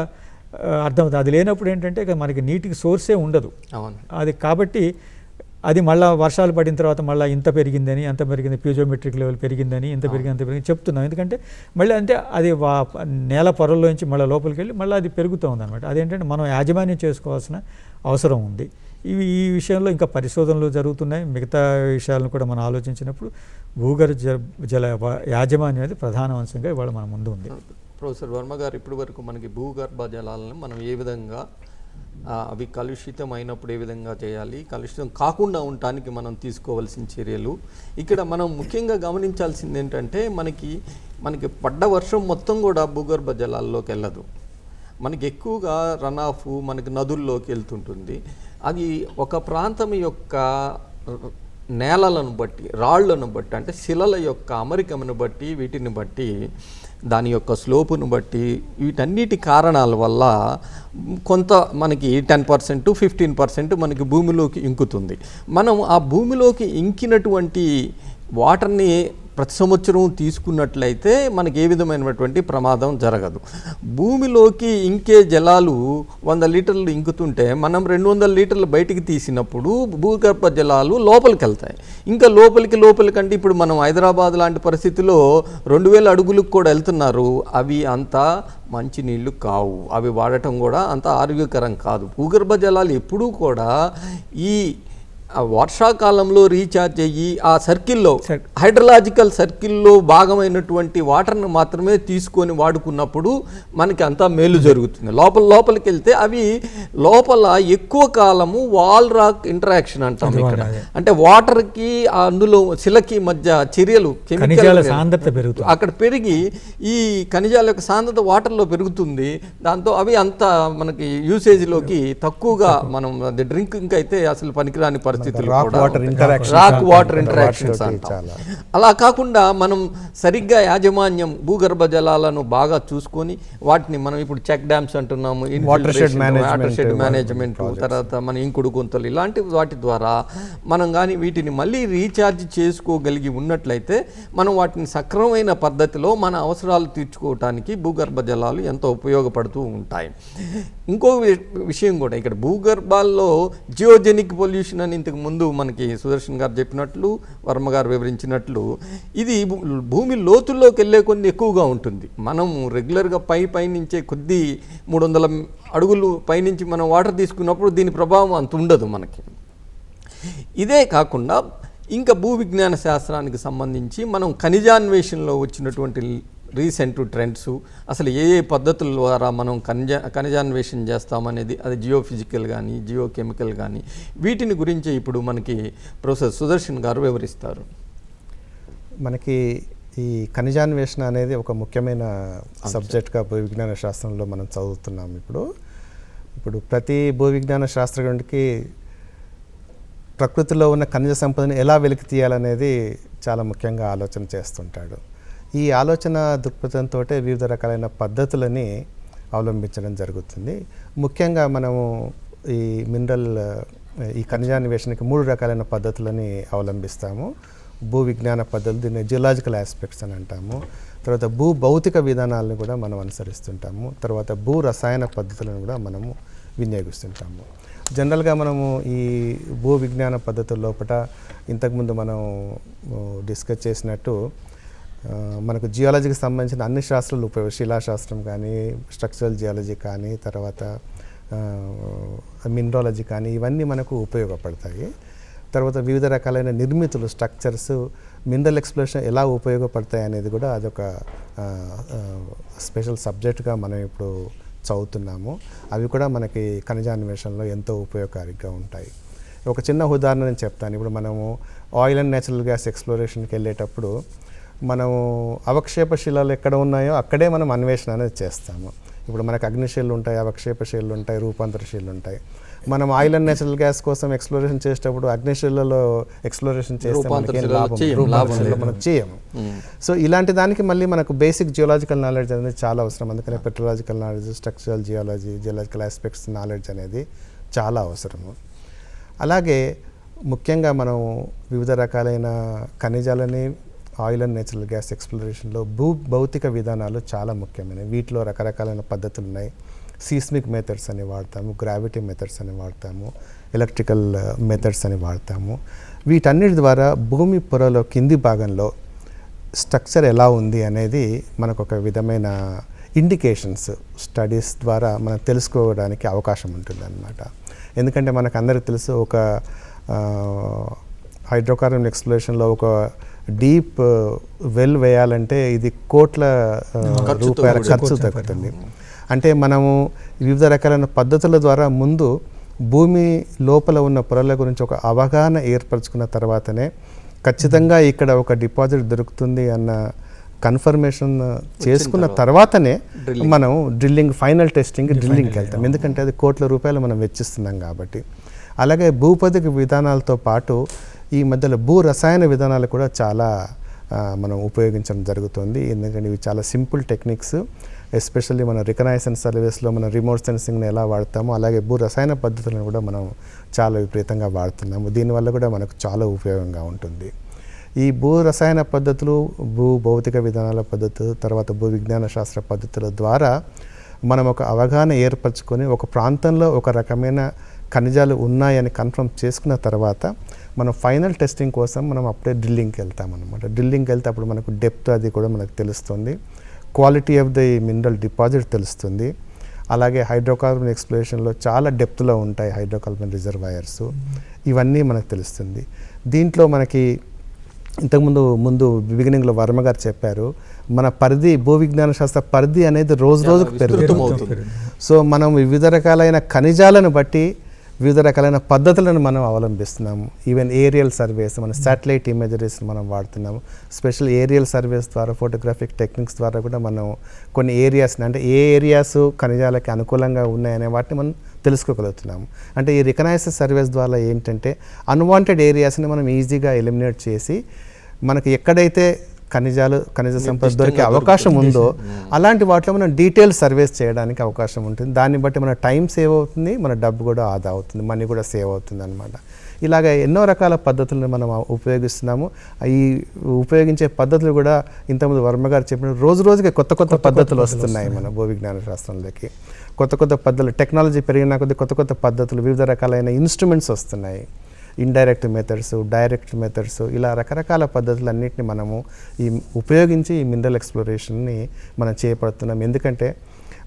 అర్థమవుతుంది. అది లేనప్పుడు ఏంటంటే మనకి నీటికి సోర్సే ఉండదు. అది కాబట్టి అది మళ్ళీ వర్షాలు పడిన తర్వాత మళ్ళీ ఇంత పెరిగిందని అంత పెరిగింది, ప్యూజోమెట్రిక్ లెవెల్ పెరిగిందని ఇంత పెరిగింది చెప్తున్నాం. ఎందుకంటే మళ్ళీ అంటే అది నేల పొరల్లోంచి మళ్ళీ లోపలికి వెళ్ళి మళ్ళీ అది పెరుగుతూ ఉందన్నమాట. అదేంటంటే మనం యాజమాన్యం చేసుకోవాల్సిన అవసరం ఉంది. ఈ విషయంలో ఇంకా పరిశోధనలు జరుగుతున్నాయి. మిగతా విషయాలను కూడా మనం ఆలోచించినప్పుడు భూగర్భ జల యాజమాన్యం అనేది ప్రధాన అంశంగా ఇవాళ మన ముందు ఉంది. ప్రొఫెసర్ వర్మ గారు, ఇప్పటి వరకు మనకి భూగర్భ జలాలను మనం ఏ విధంగా అవి కలుషితం అయినప్పుడు ఏ విధంగా చేయాలి, కలుషితం కాకుండా ఉండటానికి మనం తీసుకోవాల్సిన చర్యలు, ఇక్కడ మనం ముఖ్యంగా గమనించాల్సింది ఏంటంటే మనకి పడ్డ వర్షం మొత్తం కూడా భూగర్భ జలాల్లోకి వెళ్ళదు. మనకి ఎక్కువగా రన్ ఆఫ్ మనకి నదుల్లోకి వెళ్తుంటుంది. అది ఒక ప్రాంతం యొక్క నేలలను బట్టి, రాళ్లను బట్టి, అంటే శిలల యొక్క అమరికను బట్టి, వీటిని బట్టి, దాని యొక్క స్లోపును బట్టి, వీటన్నిటి కారణాల వల్ల కొంత మనకి 10% 15% మనకి భూమిలోకి ఇంకుతుంది. మనం ఆ భూమిలోకి ఇంకినటువంటి వాటర్ని ప్రతి సంవత్సరం తీసుకున్నట్లయితే మనకి ఏ విధమైనటువంటి ప్రమాదం జరగదు. భూమిలోకి ఇంకే జలాలు 100 లీటర్లు ఇంకుతుంటే మనం 200 లీటర్లు బయటికి తీసినప్పుడు భూగర్భ జలాలు లోపలికి వెళ్తాయి. ఇంకా లోపలికి అంటే ఇప్పుడు మనం హైదరాబాద్ లాంటి పరిస్థితిలో 2000 అడుగులకు కూడా వెళ్తున్నారు. అవి అంత మంచి నీళ్లు కావు, అవి వాడటం కూడా అంత ఆరోగ్యకరం కాదు. భూగర్భ జలాలు ఎప్పుడూ కూడా ఈ వర్షాకాలంలో రీఛార్జ్ అయ్యి ఆ సర్కిల్లో, హైడ్రలాజికల్ సర్కిల్లో భాగమైనటువంటి వాటర్ని మాత్రమే తీసుకొని వాడుకున్నప్పుడు మనకి అంతా మేలు జరుగుతుంది. లోపలికి వెళ్తే అవి లోపల ఎక్కువ కాలము వాల్ రాక్ ఇంటరాక్షన్ అంటాం ఇక్కడ. అంటే వాటర్కి అందులో శిలకి మధ్య చర్యలు, కెమికల్ సాంద్రత పెరుగుతుంది, అక్కడ పెరిగి ఈ ఖనిజాల యొక్క సాంద్రత వాటర్లో పెరుగుతుంది. దాంతో అవి అంత మనకి యూసేజ్లోకి తక్కువగా, మనం డ్రింకింగ్ అయితే అసలు పనికిరాని పరిస్థితి, రాక్ వాటర్ ఇంటరాక్షన్స్ అంటాం. అలా కాకుండా మనం సరిగ్గా యాజమాన్యం భూగర్భ జలాలను బాగా చూసుకొని వాటిని మనం ఇప్పుడు చెక్ డ్యామ్స్ అంటున్నాము, వాటర్ షెడ్ మేనేజ్మెంట్, తర్వాత మన ఇంకుడు గుంతలు, ఇలాంటి వాటి ద్వారా మనం కానీ వీటిని మళ్ళీ రీఛార్జ్ చేసుకోగలిగి ఉన్నట్లయితే మనం వాటిని సక్రమమైన పద్ధతిలో మన అవసరాలు తీర్చుకోవటానికి భూగర్భ జలాలు ఎంతో ఉపయోగపడుతూ ఉంటాయి. ఇంకో విషయం కూడా, ఇక్కడ భూగర్భాల్లో జియోజెనిక్ పొల్యూషన్ అని ఇంతకు ముందు మనకి సుదర్శన్ గారు చెప్పినట్లు, వర్మ గారు వివరించినట్లు, ఇది భూమి లోతుల్లోకి వెళ్ళే కొన్ని ఎక్కువగా ఉంటుంది. మనం రెగ్యులర్గా పైనుంచే కొద్ది 300 అడుగులు పైనుంచి మనం వాటర్ తీసుకున్నప్పుడు దీని ప్రభావం అంత ఉండదు మనకి. ఇదే కాకుండా ఇంకా భూ విజ్ఞాన శాస్త్రానికి సంబంధించి మనం ఖనిజాన్వేషణలో వచ్చినటువంటి రీసెంట్ ట్రెండ్స్, అసలు ఏ పద్ధతుల ద్వారా మనం ఖనిజాన్వేషణ చేస్తామనేది, అది జియోఫిజికల్ కానీ జియోకెమికల్ కానీ, వీటిని గురించి ఇప్పుడు మనకి ప్రొఫెసర్ సుదర్శన్ గారు వివరిస్తారు. మనకి ఈ ఖనిజాన్వేషణ అనేది ఒక ముఖ్యమైన సబ్జెక్ట్గా భూవిజ్ఞాన శాస్త్రంలో మనం చదువుతున్నాం. ఇప్పుడు ప్రతి భూవిజ్ఞాన శాస్త్రజ్ఞుడికి ప్రకృతిలో ఉన్న ఖనిజ సంపదను ఎలా వెలికి తీయాలనేది చాలా ముఖ్యంగా ఆలోచన చేస్తుంటాడు. ఈ ఆలోచన దృక్పథంతో వివిధ రకాలైన పద్ధతులని అవలంబించడం జరుగుతుంది. ముఖ్యంగా మనము ఈ ఖనిజాన్వేషణకి 3 రకాలైన పద్ధతులని అవలంబిస్తాము. భూ విజ్ఞాన పద్ధతులు, దీన్ని జియోలాజికల్ ఆస్పెక్ట్స్ అని అంటాము. తర్వాత భూ భౌతిక విధానాలను కూడా మనం అనుసరిస్తుంటాము. తర్వాత భూ రసాయన పద్ధతులను కూడా మనము వినియోగిస్తుంటాము. జనరల్గా మనము ఈ భూ విజ్ఞాన పద్ధతుల లోపల ఇంతకుముందు మనం డిస్కస్ చేసినట్టు మనకు జియాలజీకి సంబంధించిన అన్ని శాస్త్రాలు శిలాశాస్త్రం కానీ, స్ట్రక్చరల్ జియాలజీ కానీ, తర్వాత మినరాలజీ కానీ ఇవన్నీ మనకు ఉపయోగపడతాయి. తర్వాత వివిధ రకాలైన నిర్మితులు, స్ట్రక్చర్స్, మినరల్ ఎక్స్ప్లోరేషన్ ఎలా ఉపయోగపడతాయి అనేది కూడా అదొక స్పెషల్ సబ్జెక్ట్గా మనం ఇప్పుడు చదువుతున్నాము. అవి కూడా మనకి ఖనిజాన్వేషణలో ఎంతో ఉపయోగకారిగా ఉంటాయి. ఒక చిన్న ఉదాహరణ నేను చెప్తాను. ఇప్పుడు మనము ఆయిల్ అండ్ నేచురల్ గ్యాస్ ఎక్స్ప్లోరేషన్కి వెళ్ళేటప్పుడు మనము అవక్షేప శిలలు ఎక్కడ ఉన్నాయో అక్కడే మనం అన్వేషణ అనేది చేస్తాము. ఇప్పుడు మనకు అగ్నిశీలు ఉంటాయి, అవక్షేప శిలలు ఉంటాయి, రూపాంతర శిలలు ఉంటాయి. మనం ఆయిల్ అండ్ నేచురల్ గ్యాస్ కోసం ఎక్స్ప్లోరేషన్ చేసేటప్పుడు అగ్నిశీలలో ఎక్స్ప్లోరేషన్ చేస్తే మనం చేయము. సో ఇలాంటి దానికి మళ్ళీ మనకు బేసిక్ జియోలాజికల్ నాలెడ్జ్ అనేది చాలా అవసరం. అందుకనే petrological knowledge, structural geological aspects knowledge అనేది చాలా అవసరము. అలాగే ముఖ్యంగా మనం వివిధ రకాలైన ఖనిజాలని ఆయిల్ అండ్ నేచురల్ గ్యాస్ ఎక్స్ప్లోరేషన్లో భౌతిక విధానాలు చాలా ముఖ్యమైనవి. వీటిలో రకరకాలైన పద్ధతులు ఉన్నాయి. సీస్మిక్ మెథడ్స్ అని వాడతాము, గ్రావిటీ మెథడ్స్ అని వాడతాము, ఎలక్ట్రికల్ మెథడ్స్ అని వాడతాము. వీటన్నిటి ద్వారా భూమి పొరలో కింది భాగంలో స్ట్రక్చర్ ఎలా ఉంది అనేది మనకు ఒక విధమైన ఇండికేషన్స్ స్టడీస్ ద్వారా మనం తెలుసుకోవడానికి అవకాశం ఉంటుందన్నమాట. ఎందుకంటే మనకు అందరికీ తెలుసు, ఒక హైడ్రోకార్బన్ ఎక్స్ప్లోరేషన్లో ఒక డీప్ వెల్ వేయాలంటే ఇది కోట్ల రూపాయల ఖర్చు తగ్గుతుంది. అంటే మనము వివిధ రకాలైన పద్ధతుల ద్వారా ముందు భూమి లోపల ఉన్న పొరల గురించి ఒక అవగాహన ఏర్పరచుకున్న తర్వాతనే ఖచ్చితంగా ఇక్కడ ఒక డిపాజిట్ దొరుకుతుంది అన్న కన్ఫర్మేషన్ చేసుకున్న తర్వాతనే మనం ఫైనల్ డ్రిల్లింగ్కి వెళ్తాం. ఎందుకంటే అది కోట్ల రూపాయలు మనం వెచ్చిస్తున్నాం కాబట్టి. అలాగే భూపధిక విధానాలతో పాటు ఈ మధ్యలో భూ రసాయన విధానాలు కూడా చాలా మనం ఉపయోగించడం జరుగుతుంది. ఎందుకంటే ఇవి చాలా సింపుల్ టెక్నిక్స్. ఎస్పెషల్లీ మన రికగ్నైజెన్స్ సర్వీస్లో మనం రిమోట్ సెన్సింగ్ని ఎలా వాడతామో అలాగే భూ రసాయన పద్ధతులను కూడా మనం చాలా విపరీతంగా వాడుతున్నాము. దీనివల్ల కూడా మనకు చాలా ఉపయోగంగా ఉంటుంది. ఈ భూ రసాయన పద్ధతులు, భూ భౌతిక విధానాల పద్ధతులు, తర్వాత భూ విజ్ఞాన శాస్త్ర పద్ధతుల ద్వారా మనం ఒక అవగాహన ఏర్పరచుకొని ఒక ప్రాంతంలో ఒక రకమైన ఖనిజాలు ఉన్నాయని కన్ఫర్మ్ చేసుకున్న తర్వాత మనం ఫైనల్ టెస్టింగ్ కోసం మనం అప్పుడే డ్రిల్లింగ్కి వెళ్తామన్నమాట. డ్రిల్లింగ్కి వెళ్తే అప్పుడు మనకు డెప్త్ అది కూడా మనకు తెలుస్తుంది, quality of the mineral deposit తెలుస్తుంది. అలాగే హైడ్రోకార్బన్ ఎక్స్ప్లోరేషన్లో చాలా డెప్త్లో ఉంటాయి హైడ్రోకార్బన్ రిజర్వాయర్స్, ఇవన్నీ మనకు తెలుస్తుంది. దీంట్లో మనకి ముందు బిగినింగ్లో వర్మ గారు చెప్పారు, మన పరిధి, భూ విజ్ఞాన శాస్త్ర పరిధి అనేది రోజుకు పెరుగుతుంది. సో మనం వివిధ రకాలైన ఖనిజాలను బట్టి వివిధ రకాలైన పద్ధతులను మనం అవలంబిస్తున్నాము. ఈవెన్ ఏరియల్ సర్వేస్, మన శాటిలైట్ ఇమేజరీస్ మనం వాడుతున్నాము. స్పెషల్ ఏరియల్ సర్వేస్ ద్వారా, ఫోటోగ్రాఫిక్ టెక్నిక్స్ ద్వారా కూడా మనం కొన్ని ఏరియాస్ని, అంటే ఏ ఏరియాస్ ఖనిజాలకి అనుకూలంగా ఉన్నాయనే వాటిని మనం తెలుసుకోగలుగుతున్నాము. అంటే ఈ రికగ్నైజ్డ్ సర్వేస్ ద్వారా ఏంటంటే అన్వాంటెడ్ ఏరియాస్ని మనం ఈజీగా ఎలిమినేట్ చేసి మనకి ఎక్కడైతే ఖనిజ సంపద దొరికే అవకాశం ఉందో అలాంటి వాటిలో మనం డీటెయిల్ సర్వేస్ చేయడానికి అవకాశం ఉంటుంది. దాన్ని బట్టి మన టైం సేవ్ అవుతుంది, మన డబ్బు కూడా ఆదా అవుతుంది, మనీ కూడా సేవ్ అవుతుంది అనమాట. ఇలాగ ఎన్నో రకాల పద్ధతులను మనం ఉపయోగిస్తున్నాము. ఈ ఉపయోగించే పద్ధతులు కూడా ఇంతకుముందు వర్మ గారు చెప్పిన రోజుకి కొత్త పద్ధతులు వస్తున్నాయి మన భూ విజ్ఞాన శాస్త్రంలోకి. కొత్త పద్ధతులు, టెక్నాలజీ పెరిగిన కొద్ది కొత్త పద్ధతులు, వివిధ రకాలైన ఇన్స్ట్రుమెంట్స్ వస్తున్నాయి. ఇండైరెక్ట్ మెథడ్స్, డైరెక్ట్ మెథడ్స్, ఇలా రకరకాల పద్ధతులన్నింటినీ మనము ఉపయోగించి ఈ మినరల్ ఎక్స్ప్లోరేషన్ని మనం చేపడుతున్నాం. ఎందుకంటే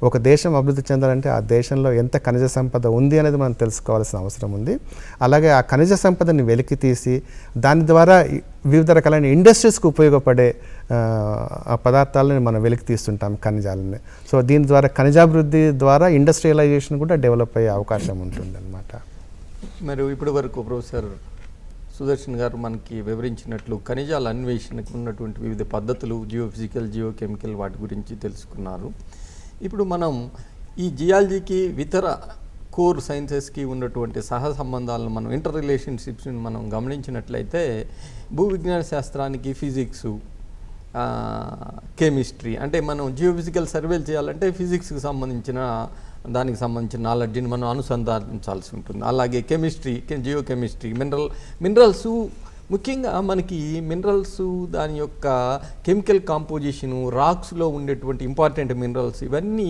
ఒక దేశం అభివృద్ధి చెందాలంటే ఆ దేశంలో ఎంత ఖనిజ సంపద ఉంది అనేది మనం తెలుసుకోవాల్సిన అవసరం ఉంది. అలాగే ఆ ఖనిజ సంపదని వెలికి తీసి దాని ద్వారా వివిధ రకాలైన ఇండస్ట్రీస్కి ఉపయోగపడే ఆ పదార్థాలను మనం వెలికి తీస్తుంటాం, ఖనిజాలని. సో దీని ద్వారా ఖనిజాభివృద్ధి ద్వారా ఇండస్ట్రియలైజేషన్ కూడా డెవలప్ అయ్యే అవకాశం ఉంటుంది అన్నమాట. మరి ఇప్పటి వరకు ప్రొఫెసర్ సుదర్శన్ గారు మనకి వివరించినట్లు ఖనిజాల అన్వేషణకు ఉన్నటువంటి వివిధ పద్ధతులు, జియోఫిజికల్, జియోకెమికల్, వాటి గురించి తెలుసుకున్నారు. ఇప్పుడు మనం ఈ జియాలజీకి ఇతర కోర్ సైన్సెస్కి ఉన్నటువంటి సంబంధాలను మనం ఇంటర్ రిలేషన్షిప్స్ని మనం గమనించినట్లయితే భూ విజ్ఞాన శాస్త్రానికి ఫిజిక్సు, కెమిస్ట్రీ, అంటే మనం జియోఫిజికల్ సర్వేలు చేయాలంటే ఫిజిక్స్కి సంబంధించిన దానికి సంబంధించిన నాలెడ్జ్ని మనం అనుసంధానించాల్సి ఉంటుంది. అలాగే కెమిస్ట్రీ, జియోకెమిస్ట్రీ, మినరల్స్, ముఖ్యంగా మనకి మినరల్స్ దాని యొక్క కెమికల్ కాంపోజిషను, రాక్స్లో ఉండేటువంటి ఇంపార్టెంట్ మినరల్స్, ఇవన్నీ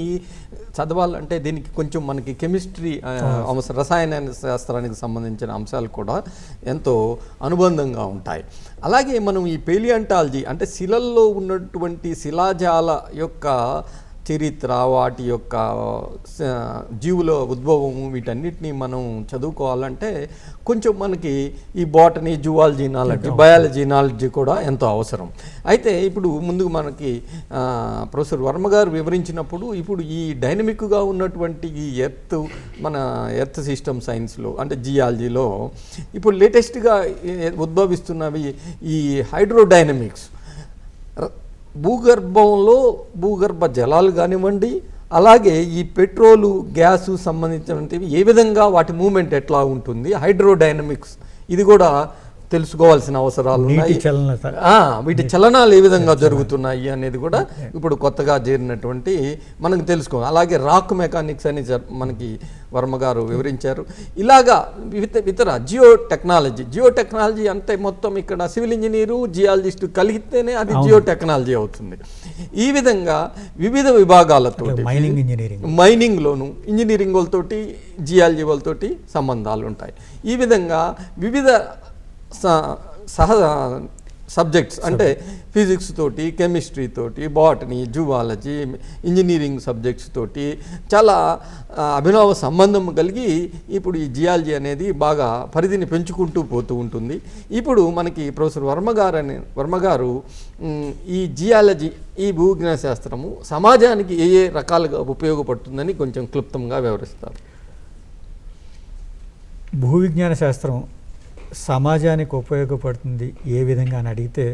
చదవాలంటే దీనికి కొంచెం మనకి కెమిస్ట్రీ రసాయన శాస్త్రానికి సంబంధించిన అంశాలు కూడా ఎంతో అనుబంధంగా ఉంటాయి. అలాగే మనం ఈ పేలియాంటాలజీ అంటే శిలల్లో ఉన్నటువంటి శిలాజాల యొక్క చరిత్ర, వాటి యొక్క జీవుల ఉద్భవము, వీటన్నిటిని మనం చదువుకోవాలంటే కొంచెం మనకి ఈ botany, zoology knowledge, biology knowledge కూడా ఎంతో అవసరం. అయితే ఇప్పుడు ముందుకు మనకి ప్రొఫెసర్ వర్మ గారు వివరించినప్పుడు ఇప్పుడు ఈ డైనమిక్గా ఉన్నటువంటి ఈ మన ఎర్త్ సిస్టమ్ సైన్స్లో అంటే జియాలజీలో ఇప్పుడు లేటెస్ట్గా ఉద్భవిస్తున్నవి ఈ హైడ్రోడైనమిక్స్, భూగర్భ జలాలు కానివ్వండి, అలాగే ఈ పెట్రోలు, గ్యాసు సంబంధించినవి ఏ విధంగా వాటి మూమెంట్ ఎట్లా ఉంటుంది, హైడ్రోడైనమిక్స్, ఇది కూడా తెలుసుకోవాల్సిన అవసరాలు ఉన్నాయి. వీటి చలనాలు ఏ విధంగా జరుగుతున్నాయి అనేది కూడా ఇప్పుడు కొత్తగా చేరినటువంటి మనకు తెలుసుకోవాలి. అలాగే రాక్ మెకానిక్స్ అని మనకి వర్మ గారు వివరించారు. ఇలాగా ఇతర జియో టెక్నాలజీ అంటే మొత్తం ఇక్కడ సివిల్ ఇంజనీరు, జియాలజిస్టు కలిగితేనే అది జియో టెక్నాలజీ అవుతుంది. ఈ విధంగా వివిధ విభాగాలతో మైనింగ్లోను ఇంజనీరింగ్ వాళ్ళతోటి, జియాలజీ వాళ్ళతోటి సంబంధాలు ఉంటాయి. ఈ విధంగా వివిధ సబ్జెక్ట్స్ అంటే ఫిజిక్స్ తోటి, కెమిస్ట్రీ తోటి, బాటనీ, జువాలజీ, ఇంజనీరింగ్ సబ్జెక్ట్స్ తోటి చాలా అభినవ సంబంధం కలిగి ఇప్పుడు ఈ జియాలజీ అనేది బాగా పరిధిని పెంచుకుంటూ పోతూ ఉంటుంది. ఇప్పుడు మనకి ప్రొఫెసర్ వర్మ గారు ఈ జియాలజీ, ఈ భూవిజ్ఞాన శాస్త్రము సమాజానికి ఏ రకాలుగా ఉపయోగపడుతుందని కొంచెం క్లుప్తంగా వివరిస్తారు. భూవిజ్ఞాన శాస్త్రం సమాజానికి ఉపయోగపడుతుంది ఏ విధంగా అని అడిగితే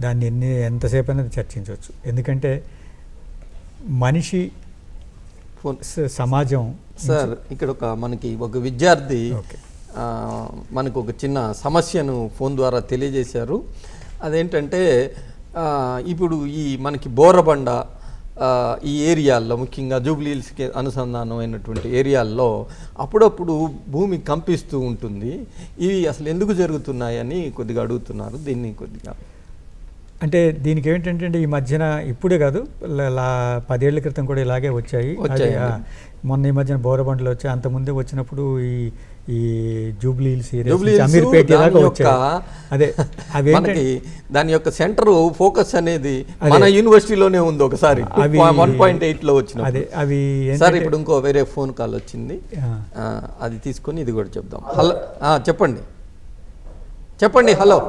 దాన్ని ఎంతసేపు అనేది చర్చించవచ్చు. ఎందుకంటే మనిషి సమాజం సార్ ఇక్కడ మనకి ఒక విద్యార్థి మనకు ఒక చిన్న సమస్యను ఫోన్ ద్వారా తెలియజేశారు. అదేంటంటే ఇప్పుడు ఈ మనకి బోరబండ ఈ ఏరియాల్లో, ముఖ్యంగా జూబ్లీహిల్స్కి అనుసంధానమైనటువంటి ఏరియాల్లో అప్పుడప్పుడు భూమి కంపిస్తూ ఉంటుంది. ఇవి అసలు ఎందుకు జరుగుతున్నాయని కొద్దిగా అడుగుతున్నారు. దీన్ని కొద్దిగా అంటే దీనికి ఏంటంటే ఈ మధ్యన ఇప్పుడే కాదు, 10 ఏళ్ల క్రితం కూడా ఇలాగే వచ్చాయి. మొన్న ఈ మధ్యన బోరబండలు వచ్చాయి. అంతకుముందే వచ్చినప్పుడు ఈ జూబ్లీహిల్స్ అమీర్పేట అదే మనకి దాని యొక్క సెంటర్ ఫోకస్ అనేది మన యూనివర్సిటీలోనే ఉంది. ఒకసారి 1.8 లో వచ్చిన అవి సార్ ఇప్పుడు ఇంకో వేరే ఫోన్ కాల్ వచ్చింది, అది తీసుకొని ఇది కూడా చెప్దాం. హలో, చెప్పండి. హలో,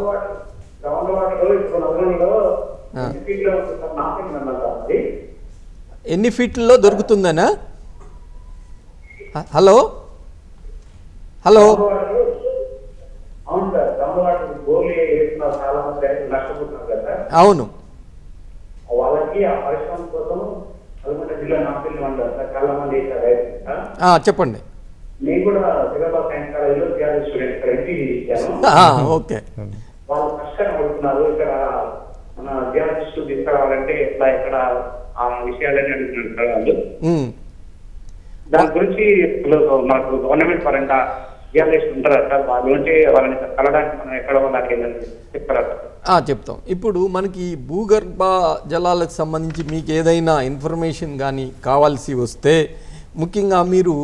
ఎన్ని ఫీట్లలో దొరుకుతుందనా? హలో, అవును, వాళ్ళకి ఆ పరిశ్రమ కోసం నల్గొండ జిల్లా నాంపల్లి మండలం చాలా మంది చెప్పండి. నేను కూడా సిలబస్ సైన్స్ కాలేజీలో జియాలజీ స్టూడెంట్ ఇచ్చాను. ఓకే, వాళ్ళు కష్టంగా పడుతున్నారు. ఇక్కడ మన జియాలజిస్టు తీసుకురావాలంటే ఎట్లా, ఎక్కడ ఆ విషయాలన్నీ అడుగుతున్నారు వాళ్ళు. దాని గురించి మనకు గవర్నమెంట్ పరంగా జియాలజిస్ట్ ఉంటారా సార్? వాళ్ళు ఉంటే వాళ్ళని కలవడానికి మనం ఎక్కడ వాళ్ళకి చెప్తారా? చెప్తాం. ఇప్పుడు మనకి భూగర్భ జలాలకు సంబంధించి మీకు ఏదైనా ఇన్ఫర్మేషన్ కానీ కావాల్సి వస్తే ముఖ్యంగా మీరు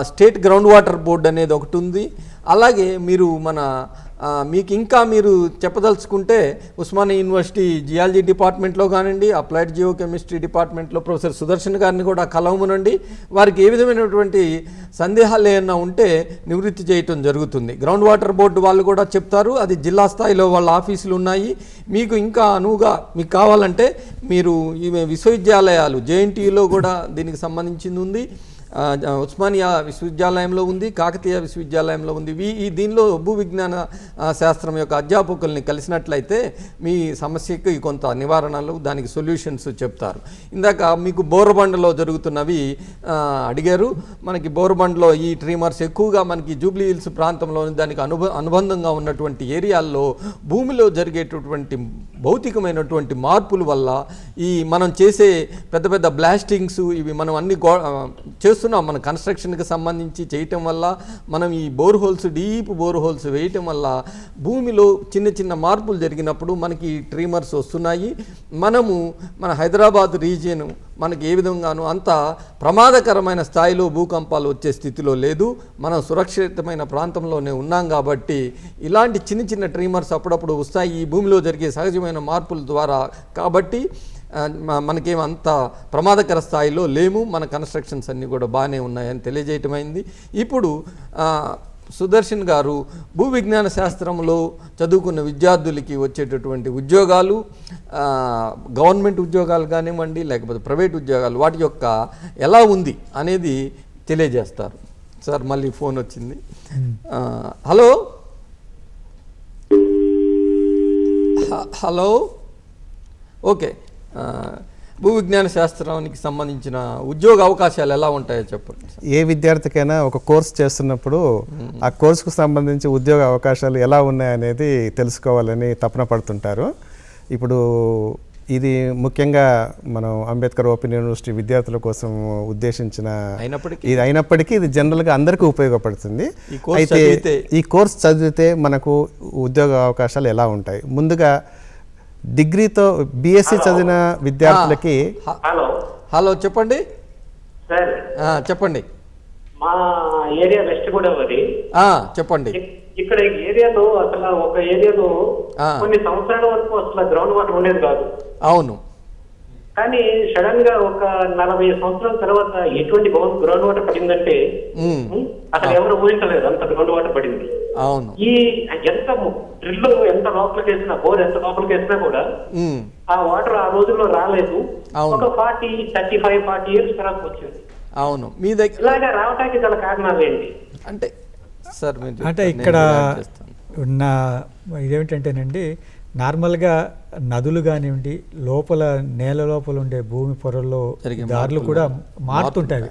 స్టేట్ గ్రౌండ్ వాటర్ బోర్డ్ అనేది ఒకటి ఉంది. అలాగే మీరు మీకు ఇంకా మీరు చెప్పదలుచుకుంటే ఉస్మానియా యూనివర్సిటీ జియాలజీ డిపార్ట్మెంట్లో కానివ్వండి, అప్లైడ్ జియో కెమిస్ట్రీ డిపార్ట్మెంట్లో ప్రొఫెసర్ సుదర్శన్ గారిని కూడా కలవమనండి. వారికి ఏ విధమైనటువంటి సందేహాలు ఏమైనా ఉంటే నివృత్తి చేయటం జరుగుతుంది. గ్రౌండ్ వాటర్ బోర్డు వాళ్ళు కూడా చెప్తారు. అది జిల్లా స్థాయిలో వాళ్ళ ఆఫీసులు ఉన్నాయి. మీకు ఇంకా అనువుగా మీకు కావాలంటే మీరు ఈ విశ్వవిద్యాలయాలు, జేఎన్టీయూలో కూడా దీనికి సంబంధించింది ఉంది. ఉస్మానియా విశ్వవిద్యాలయంలో ఉంది, కాకతీయ విశ్వవిద్యాలయంలో ఉంది. దీనిలో భూ విజ్ఞాన శాస్త్రం యొక్క అధ్యాపకుల్ని కలిసినట్లయితే మీ సమస్యకి కొంత నివారణలు, దానికి సొల్యూషన్స్ చెప్తారు. ఇందాక మీకు బోరబండలో జరుగుతున్నవి అడిగారు. మనకి బోరబండలో ఈ ట్రీమర్స్ ఎక్కువగా మనకి జూబ్లీ హిల్స్ ప్రాంతంలోని దానికి అనుబంధంగా ఉన్నటువంటి ఏరియాల్లో భూమిలో జరిగేటటువంటి భౌతికమైనటువంటి మార్పుల వల్ల ఈ మనం చేసే పెద్ద పెద్ద బ్లాస్టింగ్స్ ఇవి మనం అన్ని చేస్తున్నాం. మన కన్స్ట్రక్షన్కి సంబంధించి చేయటం వల్ల, మనం ఈ బోర్హోల్స్, డీప్ బోర్హోల్స్ వేయటం వల్ల భూమిలో చిన్న చిన్న మార్పులు జరిగినప్పుడు మనకి ట్రీమర్స్ వస్తున్నాయి. మనము మన హైదరాబాద్ రీజియన్ మనకి ఏ విధంగానూ అంత ప్రమాదకరమైన స్థాయిలో భూకంపాలు వచ్చే స్థితిలో లేదు. మనం సురక్షితమైన ప్రాంతంలోనే ఉన్నాం కాబట్టి ఇలాంటి చిన్న చిన్న ట్రీమర్స్ అప్పుడప్పుడు వస్తాయి ఈ భూమిలో జరిగే సహజమైన మార్పుల ద్వారా. కాబట్టి మనకేం అంత ప్రమాదకర స్థాయిలో లేము, మన కన్స్ట్రక్షన్స్ అన్నీ కూడా బాగానే ఉన్నాయని తెలియజేయటమైంది. ఇప్పుడు సుదర్శన్ గారు భూ విజ్ఞాన శాస్త్రంలో చదువుకున్న విద్యార్థులకి వచ్చేటటువంటి ఉద్యోగాలు, గవర్నమెంట్ ఉద్యోగాలు కానివ్వండి లేకపోతే ప్రైవేట్ ఉద్యోగాలు, వాటి యొక్క ఎలా ఉంది అనేది తెలియజేస్తారు. సార్ మళ్ళీ ఫోన్ వచ్చింది. హలో హలో ఓకే, భూ విజ్ఞాన శాస్త్రానికి సంబంధించిన ఉద్యోగ అవకాశాలు ఎలా ఉంటాయో చెప్పండి. ఏ విద్యార్థికైనా ఒక కోర్స్ చేస్తున్నప్పుడు ఆ కోర్సుకు సంబంధించి ఉద్యోగ అవకాశాలు ఎలా ఉన్నాయనేది తెలుసుకోవాలని తపన పడుతుంటారు. ఇప్పుడు ఇది ముఖ్యంగా మనం అంబేద్కర్ ఓపెన్ యూనివర్సిటీ విద్యార్థుల కోసం ఉద్దేశించిన ఇది అయినప్పటికీ ఇది జనరల్గా అందరికీ ఉపయోగపడుతుంది. అయితే ఈ కోర్స్ చదివితే మనకు ఉద్యోగ అవకాశాలు ఎలా ఉంటాయి? ముందుగా డిగ్రీతో బీఎస్సీ చదివిన విద్యార్థులకి హలో చెప్పండి సార్. చెప్పండి. మా ఏరియా వెస్ట్ గోదావరి. చెప్పండి. ఇక్కడ ఈ ఏరియాలో అసలు ఒక ఏరియాలో కొన్ని సంవత్సరాల వరకు అసలు గ్రౌండ్ వాటర్ ఉండేది కాదు. అవును. కానీ సడన్ గా ఒక 40 సంవత్సరాల తర్వాత ఎటువంటి గ్రౌండ్ వాటర్ పడిందంటే అసలు ఎవరు ఊహించలేదు, అంత గ్రౌండ్ వాటర్ పడింది. అవును. ఈ ఎంత డ్రిల్ ఎంత లోపలికి వేసినా, బోర్ ఎంత లోపలికి వేసినా కూడా ఆ వాటర్ ఆ రోజుల్లో రాలేదు. ఒక 35-40 ఇయర్స్ తర్వాత వచ్చింది. అవును. మీ దగ్గర ఇలాగా రావడానికి గల కారణాలు ఏంటి అంటే సార్? అంటే ఇక్కడ ఉన్న ఇదేమిటంటేనండి, నార్మల్గా నదులు కానివ్వండి, లోపల నేల లోపల ఉండే భూమి పొరల్లో దారులు కూడా మారుతుంటాయి.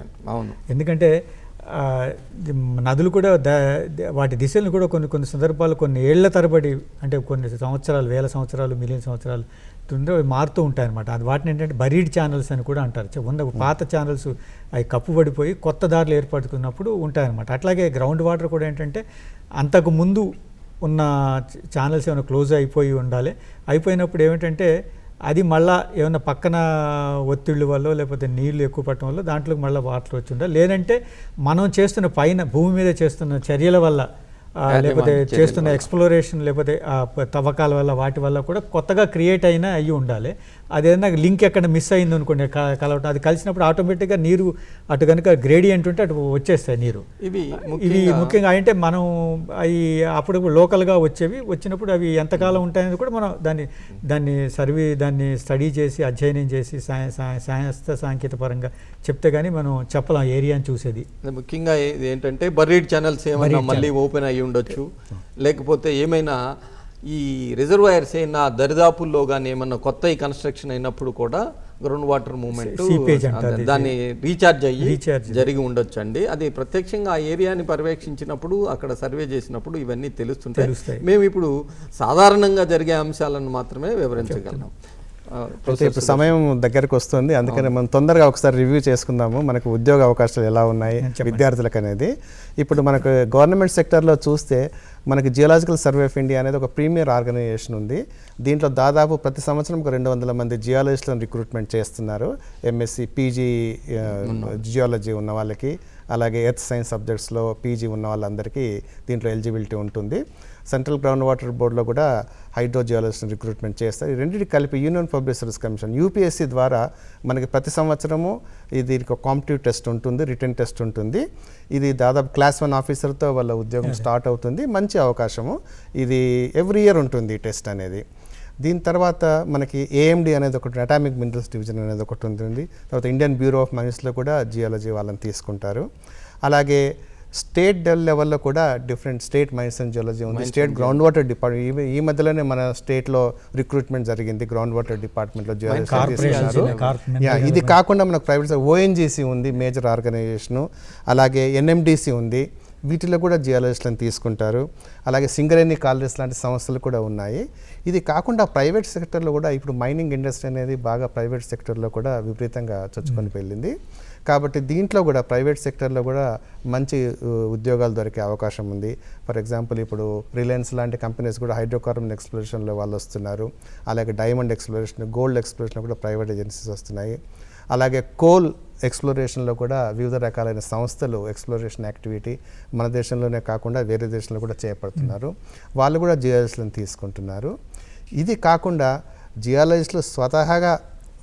ఎందుకంటే నదులు కూడా వాటి దిశలను కూడా కొన్ని సందర్భాలు కొన్ని ఏళ్ల తరబడి, అంటే కొన్ని సంవత్సరాలు, వేల సంవత్సరాలు, మిలియన్ సంవత్సరాలు మారుతూ ఉంటాయన్నమాట. అది వాటిని ఏంటంటే బరీడ్ ఛానల్స్ అని కూడా అంటారు. పాత ఛానల్స్ అవి కప్పుబడిపోయి కొత్త దారులు ఏర్పడుతున్నప్పుడు ఉంటాయన్నమాట. అట్లాగే గ్రౌండ్ వాటర్ కూడా ఏంటంటే అంతకు ముందు ఉన్న ఛానల్స్ ఏమైనా క్లోజ్ అయిపోయి ఉండాలి. అయిపోయినప్పుడు ఏమిటంటే అది మళ్ళీ ఏమైనా పక్కన ఒత్తిళ్ళ వల్ల లేకపోతే నీళ్లు ఎక్కువ పట్టడం వల్ల దాంట్లోకి మళ్ళీ వాటర్ వచ్చి ఉండాలి. లేదంటే మనం చేస్తున్న పైన భూమి మీద చేస్తున్న చర్యల వల్ల, లేకపోతే చేస్తున్న ఎక్స్ప్లోరేషన్, లేకపోతే తవ్వకాల వల్ల, వాటి వల్ల కూడా కొత్తగా క్రియేట్ అయినా అయ్యి ఉండాలి. అదేదైనా లింక్ ఎక్కడ మిస్ అయింది అనుకోండి కలవటం, అది కలిసినప్పుడు ఆటోమేటిక్గా నీరు అటు కనుక గ్రేడియంట్ ఉంటే అటు వచ్చేస్తాయి నీరు. ఇవి ముఖ్యంగా అంటే మనం అవి అప్పుడు లోకల్గా వచ్చినప్పుడు అవి ఎంతకాలం ఉంటాయని కూడా మనం దాన్ని స్టడీ చేసి, అధ్యయనం చేసి, శాస్త్ర సాంకేతిక పరంగా చెప్తే కానీ మనం చెప్పలేం ఏరియాని చూసేది. ముఖ్యంగా ఏంటంటే బరీడ్ ఛానల్స్ ఏమైనా మళ్ళీ ఓపెన్ అయ్యి ఉండొచ్చు, లేకపోతే ఏమైనా ఈ రిజర్వాయర్స్ అయినా దరిదాపుల్లో కానీ ఏమన్నా కొత్త కన్స్ట్రక్షన్ అయినప్పుడు కూడా గ్రౌండ్ వాటర్ మూవ్మెంట్ దాన్ని రీఛార్జ్ అయ్యి జరిగి ఉండొచ్చు అండి. అది ప్రత్యక్షంగా ఆ ఏరియాని పర్యవేక్షించినప్పుడు, అక్కడ సర్వే చేసినప్పుడు ఇవన్నీ తెలుస్తుంటాయి. మేము ఇప్పుడు సాధారణంగా జరిగే అంశాలను మాత్రమే వివరించగలం. ఇప్పుడు సమయం దగ్గరకు వస్తుంది, అందుకని మనం తొందరగా ఒకసారి రివ్యూ చేసుకుందాము మనకు ఉద్యోగ అవకాశాలు ఎలా ఉన్నాయి విద్యార్థులకు అనేది. ఇప్పుడు మనకు గవర్నమెంట్ సెక్టర్లో చూస్తే మనకి జియోలాజికల్ సర్వే ఆఫ్ ఇండియా అనేది ఒక ప్రీమియర్ ఆర్గనైజేషన్ ఉంది. దీంట్లో దాదాపు ప్రతి సంవత్సరం 200 మంది జియాలజిస్టులను రిక్రూట్మెంట్ చేస్తున్నారు. ఎంఎస్సి, పీజీ జియాలజీ ఉన్న వాళ్ళకి, అలాగే ఎర్త్ సైన్స్ సబ్జెక్ట్స్లో పీజీ ఉన్న వాళ్ళందరికీ దీంట్లో ఎలిజిబిలిటీ ఉంటుంది. సెంట్రల్ గ్రౌండ్ వాటర్ బోర్డులో కూడా హైడ్రోజియాలజిస్ట్ని రిక్రూట్మెంట్ చేస్తారు. ఈ రెండింటికి కలిపి union public service commission UPSC ద్వారా మనకి ప్రతి సంవత్సరము దీనికి ఒక కాంపిటిటివ్ టెస్ట్ ఉంటుంది, రిటర్న్ టెస్ట్ ఉంటుంది. ఇది దాదాపు క్లాస్ 1 ఆఫీసర్తో వాళ్ళ ఉద్యోగం స్టార్ట్ అవుతుంది. మంచి అవకాశము ఇది, ఎవ్రీ ఇయర్ ఉంటుంది ఈ టెస్ట్ అనేది. దీని తర్వాత మనకి ఏఎండి అనేది ఒకటి, అటామిక్ మినరల్స్ డివిజన్ అనేది ఒకటి ఉంటుంది. తర్వాత ఇండియన్ బ్యూరో ఆఫ్ మైన్స్లో కూడా జియాలజీ వాళ్ళని తీసుకుంటారు. అలాగే స్టేట్ లెవెల్లో కూడా different state mines and geology ఉంది. స్టేట్ గ్రౌండ్ వాటర్ డిపార్ట్మెంట్, ఈ మధ్యలోనే మన స్టేట్లో రిక్రూట్మెంట్ జరిగింది గ్రౌండ్ వాటర్ డిపార్ట్మెంట్లో జియాలజీ. ఇది కాకుండా మనకు ప్రైవేట్ ఓఎన్జీసీ ఉంది, మేజర్ ఆర్గనైజేషను. అలాగే ఎన్ఎండిసి ఉంది, వీటిలో కూడా జియాలజిస్ట్లను తీసుకుంటారు. అలాగే సింగరేణి కాలరీస్ లాంటి సంస్థలు కూడా ఉన్నాయి. ఇది కాకుండా ప్రైవేట్ సెక్టర్లో కూడా ఇప్పుడు మైనింగ్ ఇండస్ట్రీ అనేది బాగా ప్రైవేట్ సెక్టర్లో కూడా విపరీతంగా చొచ్చుకొని వెళ్ళింది. కాబట్టి దీంట్లో కూడా ప్రైవేట్ సెక్టర్లో కూడా మంచి ఉద్యోగాలు దొరికే అవకాశం ఉంది. ఫర్ ఎగ్జాంపుల్ ఇప్పుడు రిలయన్స్ లాంటి కంపెనీస్ కూడా హైడ్రోకార్బన్ ఎక్స్ప్లోరేషన్లో వాళ్ళు వస్తున్నారు. అలాగే డైమండ్ ఎక్స్ప్లోరేషన్, గోల్డ్ ఎక్స్ప్లోరేషన్లో కూడా ప్రైవేట్ ఏజెన్సీస్ వస్తున్నాయి. అలాగే కోల్ ఎక్స్ప్లోరేషన్లో కూడా వివిధ రకాలైన సంస్థలు ఎక్స్ప్లోరేషన్ యాక్టివిటీ మన దేశంలోనే కాకుండా వేరే దేశంలో కూడా చేపడుతున్నారు. వాళ్ళు కూడా జియాలజిస్టులను తీసుకుంటున్నారు. ఇది కాకుండా జియాలజిస్టులు స్వతహాగా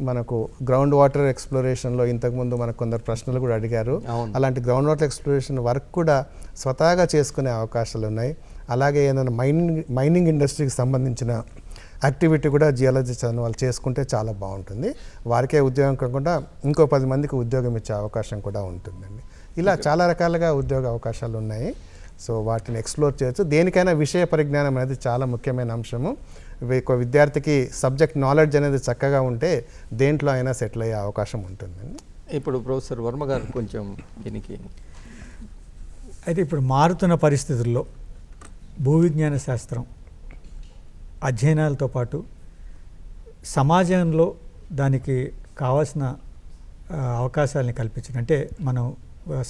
మనకు గ్రౌండ్ వాటర్ ఎక్స్ప్లోరేషన్లో ఇంతకుముందు మనకు కొందరు ప్రశ్నలు కూడా అడిగారు. అలాంటి గ్రౌండ్ వాటర్ ఎక్స్ప్లోరేషన్ వర్క్ కూడా స్వతహాగా చేసుకునే అవకాశాలు ఉన్నాయి. అలాగే ఏదైనా మైనింగ్ ఇండస్ట్రీకి సంబంధించిన యాక్టివిటీ కూడా జియాలజీ చదివిన వాళ్ళు చేసుకుంటే చాలా బాగుంటుంది. వారికే ఉద్యోగం కాకుండా ఇంకో 10 మందికి ఉద్యోగం ఇచ్చే అవకాశం కూడా ఉంటుందండి. ఇలా చాలా రకాలుగా ఉద్యోగ అవకాశాలు ఉన్నాయి. సో వాటిని ఎక్స్ప్లోర్ చేయొచ్చు. దేనికైనా విషయ పరిజ్ఞానం అనేది చాలా ముఖ్యమైన అంశము. ఒక విద్యార్థికి సబ్జెక్ట్ నాలెడ్జ్ అనేది చక్కగా ఉంటే దేంట్లో అయినా సెటిల్ అయ్యే అవకాశం ఉంటుందండి. ఇప్పుడు ప్రొఫెసర్ వర్మ గారు కొంచెం దీనికి అయితే ఇప్పుడు మారుతున్న పరిస్థితుల్లో భూవిజ్ఞాన శాస్త్రం అధ్యయనాలతో పాటు సమాజంలో దానికి కావాల్సిన అవకాశాలని కల్పించడం, అంటే మనం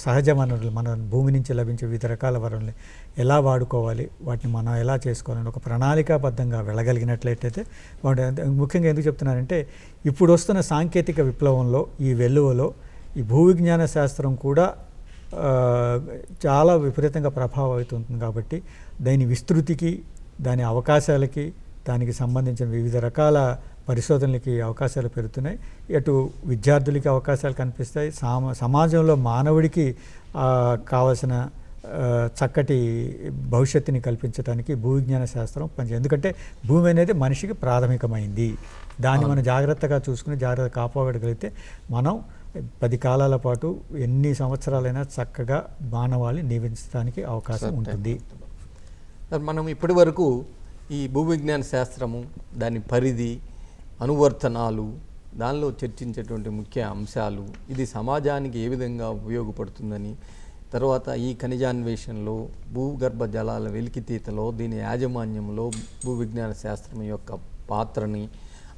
సహజ వనరులు, మన భూమి నుంచి లభించే వివిధ రకాల వనరుల్ని ఎలా వాడుకోవాలి, వాటిని మనం ఎలా చేసుకోవాలని ఒక ప్రణాళికాబద్ధంగా వెళ్ళగలిగినట్లయితే ముఖ్యంగా ఎందుకు చెప్తున్నానంటే ఇప్పుడు వస్తున్న సాంకేతిక విప్లవంలో ఈ వెల్లువలో ఈ భూవిజ్ఞాన శాస్త్రం కూడా చాలా విపరీతంగా ప్రభావితం కాబట్టి దాని విస్తృతికి, దాని అవకాశాలకి, దానికి సంబంధించిన వివిధ రకాల పరిశోధనలకి అవకాశాలు పెరుగుతున్నాయి. అటు విద్యార్థులకి అవకాశాలు కనిపిస్తాయి, సమాజంలో మానవుడికి కావాల్సిన చక్కటి భవిష్యత్తుని కల్పించడానికి భూవిజ్ఞాన శాస్త్రం పనిచేస్తుంది. ఎందుకంటే భూమి అనేది మనిషికి ప్రాథమికమైంది. దాన్ని మనం జాగ్రత్తగా చూసుకుని జాగ్రత్త కాపాడగలిగితే మనం 10 కాలాల పాటు ఎన్ని సంవత్సరాలైనా చక్కగా మానవాళి నివసించడానికి అవకాశం ఉంటుంది. మనం ఇప్పటి వరకు ఈ భూవిజ్ఞాన శాస్త్రము, దాని పరిధి, అనువర్తనాలు, దానిలో చర్చించేటువంటి ముఖ్య అంశాలు, ఇది సమాజానికి ఏ విధంగా ఉపయోగపడుతుందని, తర్వాత ఈ ఖనిజాన్వేషణలో, భూగర్భ జలాల వెలికితీతలో, దీని యాజమాన్యంలో భూవిజ్ఞాన శాస్త్రం యొక్క పాత్రని,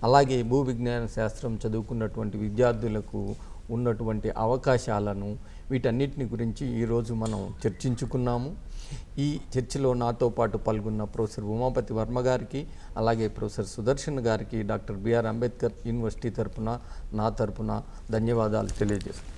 అలాగే భూవిజ్ఞాన శాస్త్రం చదువుకున్నటువంటి విద్యార్థులకు ఉన్నటువంటి అవకాశాలను, వీటన్నిటిని గురించి ఈరోజు మనం చర్చించుకున్నాము. ఈ చర్చలో నాతో పాటు పాల్గొన్న ప్రొఫెసర్ ఉమాపతి వర్మ గారికి, అలాగే ప్రొఫెసర్ సుదర్శన్ గారికి డాక్టర్ బిఆర్ అంబేద్కర్ యూనివర్సిటీ తరపున, నా తరపున ధన్యవాదాలు తెలియజేస్తున్నాను.